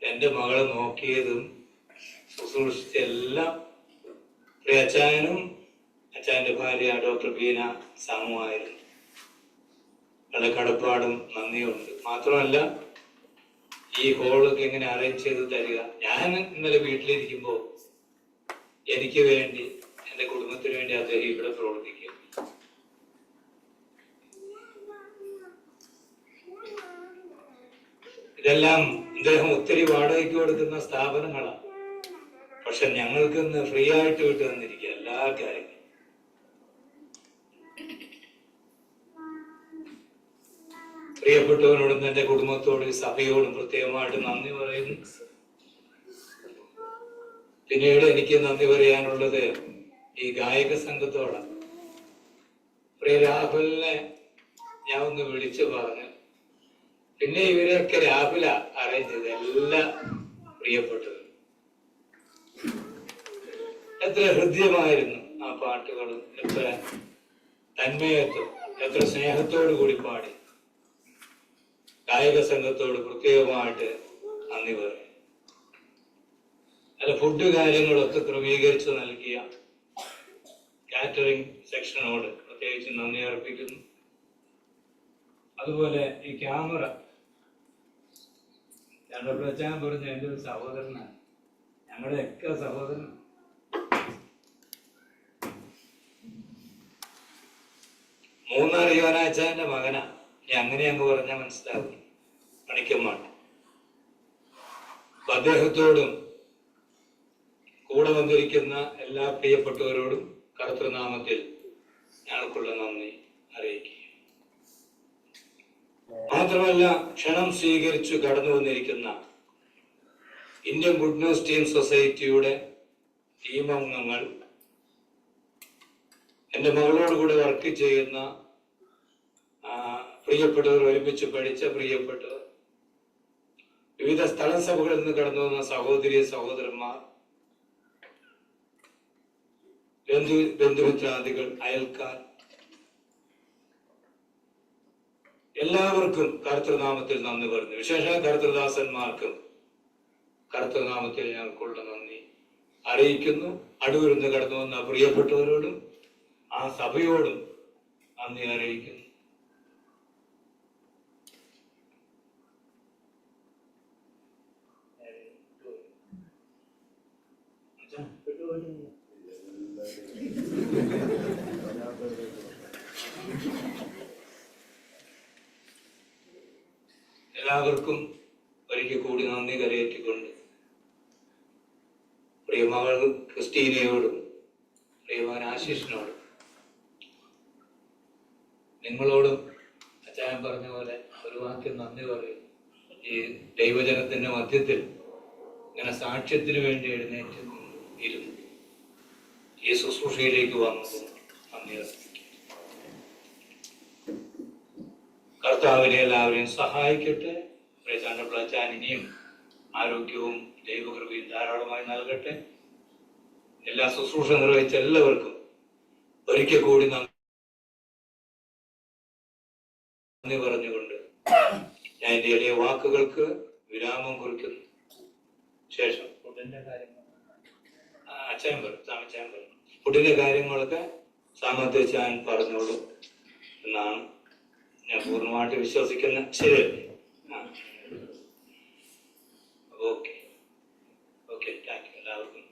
S5: എൻ്റെ മകളെ നോക്കിയതും ശുശ്രൂഷിച്ച എല്ലാം പ്രിയ അച്ചായനും അച്ചായന്റെ ഭാര്യ ഡോക്ടർ ബീന സാമുവായിരുന്നു. വളരെ കടപ്പാടും നന്ദിയുണ്ട്. മാത്രമല്ല ഈ ഹോളൊക്കെ എങ്ങനെ അറേഞ്ച് ചെയ്ത് തരിക. ഞാൻ ഇന്നലെ വീട്ടിലിരിക്കുമ്പോൾ എനിക്ക് വേണ്ടി, എന്റെ കുടുംബത്തിന് വേണ്ടി അദ്ദേഹം ഇവിടെ പ്രവർത്തിക്കും. ഇതെല്ലാം അദ്ദേഹം ഒത്തിരി വാടകയ്ക്ക് കൊടുക്കുന്ന സ്ഥാപനങ്ങളാണ്. പക്ഷെ ഞങ്ങൾക്ക് ഇന്ന് ഫ്രീ ആയിട്ട് വിട്ടു തന്നിരിക്കുക എല്ലാ കാര്യങ്ങളും. പ്രിയപ്പെട്ടവരോടും എന്റെ കുടുംബത്തോടും സഭയോടും പ്രത്യേകമായിട്ട് നന്ദി പറയുന്നു. പിന്നീട് എനിക്ക് നന്ദി പറയാനുള്ളത് ഈ ഗായക സംഘത്തോടാണ്. പ്രിയ രാഹുലിനെ ഞാൻ ഒന്ന് വിളിച്ചു പറഞ്ഞു. പിന്നെ ഇവരെയൊക്കെ രാഹുല അറേഞ്ച് ചെയ്ത് എല്ലാം പ്രിയപ്പെട്ടത്. എത്ര ഹൃദ്യമായിരുന്നു ആ പാട്ടുകളും, എത്ര തന്മയത്വം, എത്ര സ്നേഹത്തോടു കൂടി പാടി. കായിക സംഘത്തോട് പ്രത്യേകമായിട്ട് നന്ദി പറയും. അല്ല, ഫുഡ് കാര്യങ്ങളൊക്കെ ക്രമീകരിച്ച് നൽകിയ കാറ്ററിംഗ് സെക്ഷനോട് പ്രത്യേകിച്ച് നന്ദി അർപ്പിക്കുന്നു. അതുപോലെ ഈ ക്യാമറ ഞാൻ പറഞ്ഞ എൻ്റെ ഒരു സഹോദരനാണ്, ഞങ്ങളുടെ ഒക്കെ സഹോദരൻ. മൂന്നാർ യോനാച്ചാന്റെ മകനാ. അങ്ങനെ അങ്ങ് പറഞ്ഞാൽ മനസ്സിലാവും, പണിക്കമ്മാണ്. അദ്ദേഹത്തോടും കൂടെ വന്നിരിക്കുന്ന എല്ലാ പ്രിയപ്പെട്ടവരോടും കർത്തൃനാമത്തിൽ ഞങ്ങൾക്കുള്ള നന്ദി അറിയിക്കുക. മാത്രമല്ല, ക്ഷണം സ്വീകരിച്ചു കടന്നു വന്നിരിക്കുന്ന ഇന്ത്യൻ ഗുഡ് ന്യൂസ് ടീം സൊസൈറ്റിയുടെ ടീം അംഗങ്ങൾ, എൻ്റെ മകളോട് കൂടെ വർക്ക് ചെയ്യുന്ന പ്രിയപ്പെട്ടവർ, ഒരുമിച്ച് പഠിച്ച പ്രിയപ്പെട്ടവർ, വിവിധ സ്ഥലസഭകളിൽ നിന്ന് കടന്നു വന്ന സഹോദരി സഹോദരന്മാർ, ബന്ധുമിത്രാദികൾ, അയൽക്കാർ, എല്ലാവർക്കും കർത്തൃനാമത്തിൽ നന്ദി പറഞ്ഞു. വിശേഷ കർത്തൃദാസന്മാർക്കും കർത്തൃനാമത്തിൽ ഞങ്ങൾക്കുള്ള നന്ദി അറിയിക്കുന്നു. അടൂരിൽ നിന്ന് കടന്നു വന്ന പ്രിയപ്പെട്ടവരോടും ആ സഭയോടും നന്ദി അറിയിക്കുന്നു. എല്ലാവർക്കും ഒരിക്കൽ കൂടി നന്ദി കരയേറ്റിക്കൊണ്ട് പ്രിയമകൾ ക്രിസ്റ്റീനയോടും പ്രിയമാൻ ആശിഷിനോടും നിങ്ങളോടും അച്ചായൻ പറഞ്ഞ പോലെ ഒരു വാക്യം നന്ദി പറയും. ഈ ദൈവജനത്തിന്റെ മധ്യത്തിൽ ഇങ്ങനെ സാക്ഷ്യത്തിന് വേണ്ടി എഴുന്നേറ്റ് ഇരുന്നു ഈ ശുശ്രൂഷയിലേക്ക് വന്നത് നന്ദി അർപ്പിക്കും. കർത്താവിനെ എല്ലാവരെയും സഹായിക്കട്ടെ. പ്രിയച്ചാൻ ഇനിയും ആരോഗ്യവും ദൈവകൃപയും ധാരാളമായി നൽകട്ടെ. എല്ലാ ശുശ്രൂഷ നിർവഹിച്ച എല്ലാവർക്കും ഒരിക്കൽ കൂടി നന്ദി പറഞ്ഞുകൊണ്ട് ഞാൻ എൻ്റെ എളിയ വാക്കുകൾക്ക് വിരാമം കുറിക്കുന്നു. ശേഷം ഫുഡിന്റെ കാര്യങ്ങൾ അച്ചായൻ പറയും. ഫുഡിന്റെ കാര്യങ്ങളൊക്കെ സാമർത്ഥ്യച്ചാൻ പറഞ്ഞോളൂ എന്നാണ് ഞാൻ പൂർണ്ണമായിട്ട് വിശ്വസിക്കുന്ന. ശരിയല്ലേ? ഓക്കെ താങ്ക് യു എല്ലാവർക്കും.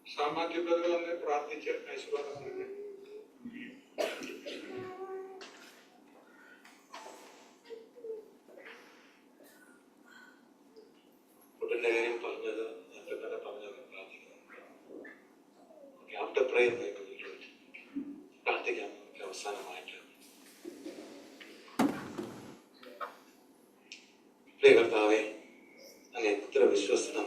S2: സാമാന്യത വന്ന് പ്രാർത്ഥിച്ച് ആശീർവാദം നൽകി.
S1: ഫുഡിന്റെ കാര്യം പറഞ്ഞത് നേരത്തെ തന്നെ പറഞ്ഞത് പ്രാർത്ഥിക്കാം. ആഫ്റ്റർ പ്രേയർ പ്രാർത്ഥിക്കാം. അവസാനമായിട്ട് പ്രിയ കർത്താവേ, അങ്ങ് എത്ര വിശ്വസനം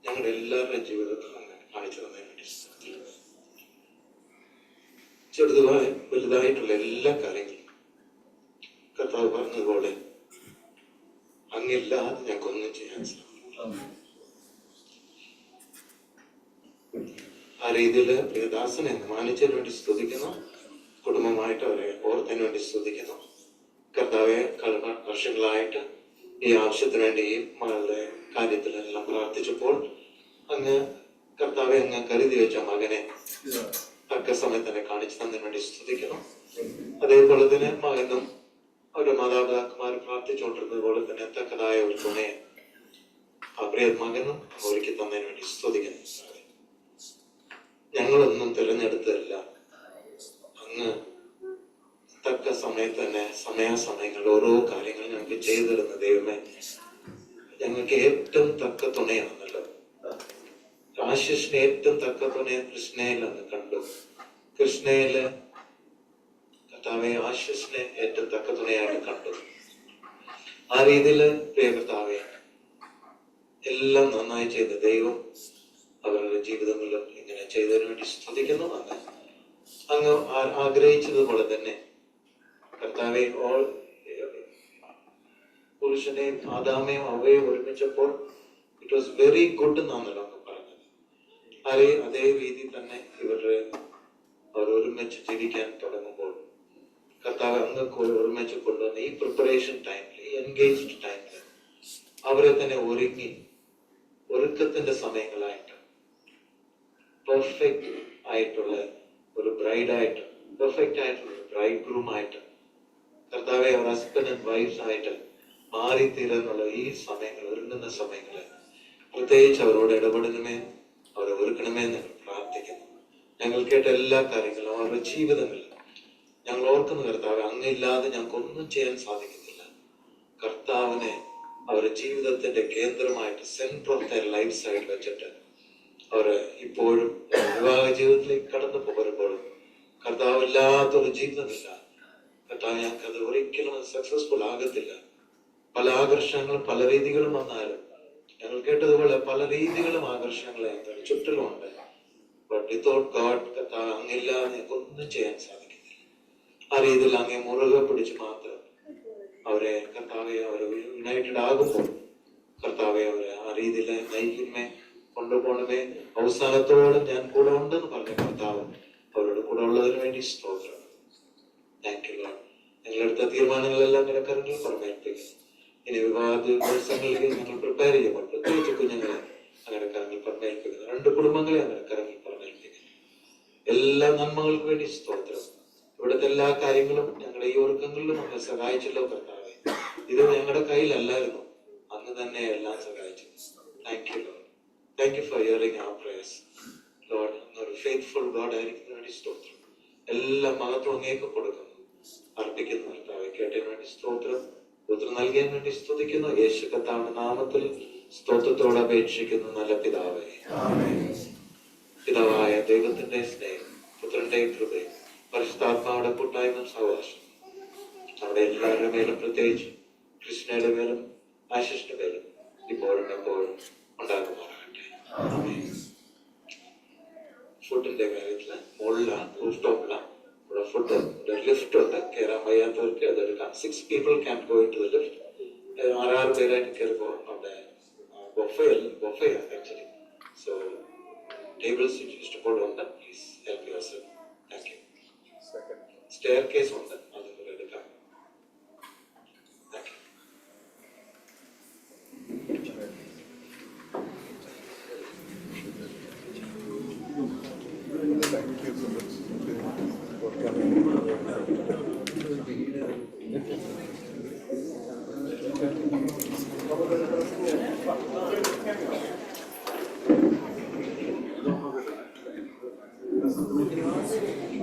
S1: ഞങ്ങളുടെ എല്ലാവരുടെയും ജീവിതത്തിൽ അങ്ങ് കാണിച്ചു തന്നതിന് വേണ്ടി ചെറുതുമായി വലുതായിട്ടുള്ള എല്ലാ കാര്യങ്ങളും കർത്താവ് പറഞ്ഞതുപോലെ അങ്ങില്ലാതെ ഞങ്ങൾക്കൊന്നും ചെയ്യാൻ സാധിക്കും. ആ രീതിയിൽ പ്രിയദാസനെ മാനിച്ചതിന് വേണ്ടി സ്തുതിക്കുന്നു. കുടുംബമായിട്ട് അവരെ ഓർത്തതിന് വേണ്ടി സ്തുതിക്കുന്നു. കർത്താവെ, വർഷങ്ങളായിട്ട് ഈ ആവശ്യത്തിന് വേണ്ടി ഈ മകളുടെ കാര്യത്തിലെല്ലാം പ്രാർത്ഥിച്ചപ്പോൾ അങ്ങ് കർത്താവെ അങ്ങ് കരുതി വെച്ച മകനെ തക്ക സമയത്ത് തന്നെ കാണിച്ചു തന്നതിന് വേണ്ടി സ്തുതിക്കുന്നു. അതേപോലെ തന്നെ മകനും അവരുടെ മാതാപിതാക്കന്മാർ പ്രാർത്ഥിച്ചുകൊണ്ടിരുന്നത് പോലെ തന്നെ തക്കതായ ഒരു തുണയെ ആ പ്രിയ മകനും ഒരുക്കി തന്നതിന് വേണ്ടി സ്തുതിക്കുന്നു. ഞങ്ങളൊന്നും തിരഞ്ഞെടുത്തതല്ല, അങ്ങ് തക്ക സമയത്ത് തന്നെ സമയാസമയങ്ങളിൽ ഓരോ കാര്യങ്ങൾ ഞങ്ങൾക്ക് ചെയ്തു തരുന്ന ദൈവമേ, ഞങ്ങൾക്ക് ഏറ്റവും തക്ക തുണയാണല്ലോ. ആശിഷിന് ഏറ്റവും തക്ക തുണയെ കൃഷ്ണയിലെന്ന് കണ്ടു. കൃഷ്ണയില് കർത്താവെ ആശിഷിനെ ഏറ്റവും തക്ക തുണയായിട്ട് കണ്ടു. ആ രീതിയില് പ്രിയ കർത്താവെ എല്ലാം നന്നായി ചെയ്ത ദൈവം അവരുടെ ജീവിതങ്ങളിലും ഇങ്ങനെ ചെയ്തതിനു വേണ്ടി സ്തുതിക്കുന്നു. അങ്ങ് ആഗ്രഹിച്ചതുപോലെ തന്നെ കർത്താവെ പുരുഷനെയും ആദാമയും അവയെയും ഒരുമിച്ചപ്പോൾ ഇറ്റ് വാസ് വെരി ഗുഡ് എന്നാണല്ലോ അങ്ങ് പറഞ്ഞത്.
S9: അതേ രീതി തന്നെ അവർ ഒരുമിച്ച് ജീവിക്കാൻ തുടങ്ങുമ്പോൾ കർത്താവ് അങ്ങക്ക് ഒരുമിച്ച് കൊണ്ടുവന്ന ഈ പ്രിപ്പറേഷൻ ടൈമിൽ, ഈ എൻഗേജ്ഡ് ടൈമിൽ അവരെ തന്നെ ഒരുക്കത്തിന്റെ സമയങ്ങളായിട്ട് പെർഫെക്റ്റ് ആയിട്ടുള്ള ഒരു ബ്രൈഡായിട്ട്, പെർഫെക്റ്റ് ആയിട്ടുള്ള ഒരു ബ്രൈഡ് ഗ്രൂമായിട്ട് കർത്താവെ അവർ ഹസ്ബൻഡ് ആൻഡ് വൈഫ്സ് ആയിട്ട് മാറിത്തീരുന്നുള്ള ഈ സമയങ്ങൾ, ഒരുങ്ങുന്ന സമയങ്ങള് പ്രത്യേകിച്ച് അവരോട് ഇടപെടണമേ, അവരെ ഒരുക്കണമേ എന്ന് പ്രാർത്ഥിക്കുന്നു. ഞങ്ങൾ കേട്ട എല്ലാ കാര്യങ്ങളും അവരുടെ ജീവിതങ്ങളിൽ ഞങ്ങൾ ഓർക്കുന്ന കർത്താവ്, അങ്ങില്ലാതെ ഞങ്ങൾക്കൊന്നും ചെയ്യാൻ സാധിക്കുന്നില്ല. കർത്താവിനെ അവരുടെ ജീവിതത്തിന്റെ കേന്ദ്രമായിട്ട്, centre of their life side വെച്ചിട്ട് അവര് ഇപ്പോഴും വിവാഹ ജീവിതത്തിലേക്ക് കടന്നു പോകുമ്പോഴും കർത്താവ് ഇല്ലാത്തൊരു ജീവിതമില്ല. കർത്താവ് ഞങ്ങൾക്ക് അത് ഒരിക്കലും സക്സസ്ഫുൾ ആകത്തില്ല. പല ആകർഷണങ്ങളും പല രീതികളും വന്നാലും ഞങ്ങൾ കേട്ടതുപോലെ പല രീതികളും ആകർഷണങ്ങളെ ചുറ്റിലുമുണ്ട്. ബട്ട് വിത്തൗട്ട് ഗോഡ്, കർത്താവ് അങ്ങില്ലാതെ ഞങ്ങൾക്ക് ഒന്നും ചെയ്യാൻ സാധിക്കുന്നില്ല. ആ രീതിയിൽ അങ്ങേ മുറുകെ പിടിച്ച് മാത്രം അവരെ കർത്താവെ അവരെ യുണൈറ്റഡ് ആകുമ്പോൾ കർത്താവെ അവരെ ആ രീതിയിൽ നയിക്കുമേ, കൊണ്ടുപോകണമേ. അവസാനത്തോളം ഞാൻ കൂടെ ഉണ്ടെന്ന് പറഞ്ഞ കർത്താവ് അവരോട് കൂടെ ഉള്ളതിന് വേണ്ടി സ്തോത്രം. Thank you lord. ഞങ്ങളെടുത്ത തീരുമാനങ്ങളെല്ലാം നിന്റെ കരങ്ങളിൽ പറഞ്ഞേൽപ്പിക്കുന്നു. ഇനി വിവാഹ ദിവസങ്ങളിലേക്ക് ഞങ്ങൾ പ്രിപ്പയർ ചെയ്യുമ്പോൾ പ്രത്യേകിച്ച് കുഞ്ഞുങ്ങളെ അങ്ങനെ കരങ്ങളിൽ പറഞ്ഞേൽപ്പിക്കുന്നു. 2 കുടുംബങ്ങളെ അങ്ങനെ കരങ്ങളിൽ പറഞ്ഞേൽപ്പിക്കുന്നു. എല്ലാ നന്മകൾക്ക് വേണ്ടി സ്തോത്രം. ഇവിടുത്തെ എല്ലാ കാര്യങ്ങളും ഞങ്ങളുടെ ഈ ഒരുക്കങ്ങളിലും ഞങ്ങൾ സഹായിച്ചല്ലോ കർത്താവെ. ഇത് ഞങ്ങളുടെ കയ്യിലല്ലായിരുന്നു, അങ്ങ് തന്നെ എല്ലാം സഹായിച്ചു. Thank you Lord. Thank you for hearing our prayers Lord. അങ്ങൊരു ഫെയ്ത്ത്ഫുൾ ഗോഡ് ആയിരിക്കുന്നതിന് വേണ്ടി സ്തോത്രം. എല്ലാ മഹത്വം അങ്ങേക്ക് കൊടുക്കുന്നു, അർപ്പിക്കുന്നു കർത്താവെ. കേട്ടതിന് വേണ്ടി സ്തോത്രം. ഉത്തരം നൽകിയതിന് വേണ്ടി സ്തുതിക്കുന്നു. യേശു കർത്താവിന്റെ നാമത്തിൽ സ്തോത്രത്തോടെ അപേക്ഷിക്കുന്നു നല്ല പിതാവേ. പിതാവായ ദൈവത്തിന്റെ സ്നേഹം, പുത്രന്റെ കൃപയും പരിശുദ്ധാത്മാവുടെ കൂട്ടായ്മ സഹവാസം നമ്മുടെ എല്ലാവരുടെ മേലും, പ്രത്യേകിച്ച് കൃഷ്ണയുടെ മേലും ആശിഷിന്റെ മേലും ഇപ്പോഴും എപ്പോഴും ഉണ്ടാകുമാറാകട്ടെ. ഫുഡിന്റെ കാര്യത്തില് മുകളില റൂഫ് ടോപ്പില ഇവിടെ ഫുഡ് ലിഫ്റ്റ് ഉണ്ട്. കയറാൻ വയ്യാത്തവർക്ക് അതെടുക്കാം. 6 people can go into the lift. 6 പേരായിട്ട് കയറി പോകാം. അവിടെ ബൊഫേ ആക്ച്വലി. സോ ടേബിൾസ് ഇഷ്ടംപോലെ ഉണ്ട്. Please help your self. Thank you. Stair case ഉണ്ട്, അതും കൂടെ എടുക്കാം. Thank you.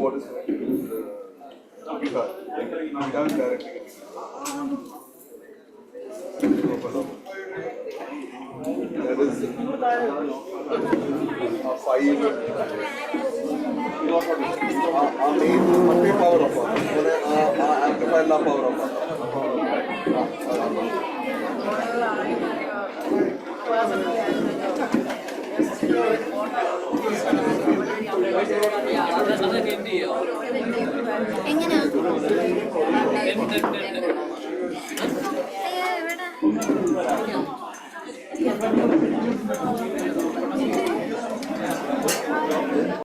S7: What is directly. That is a 5. Power of amplifier power of
S10: എങ്ങനെയാ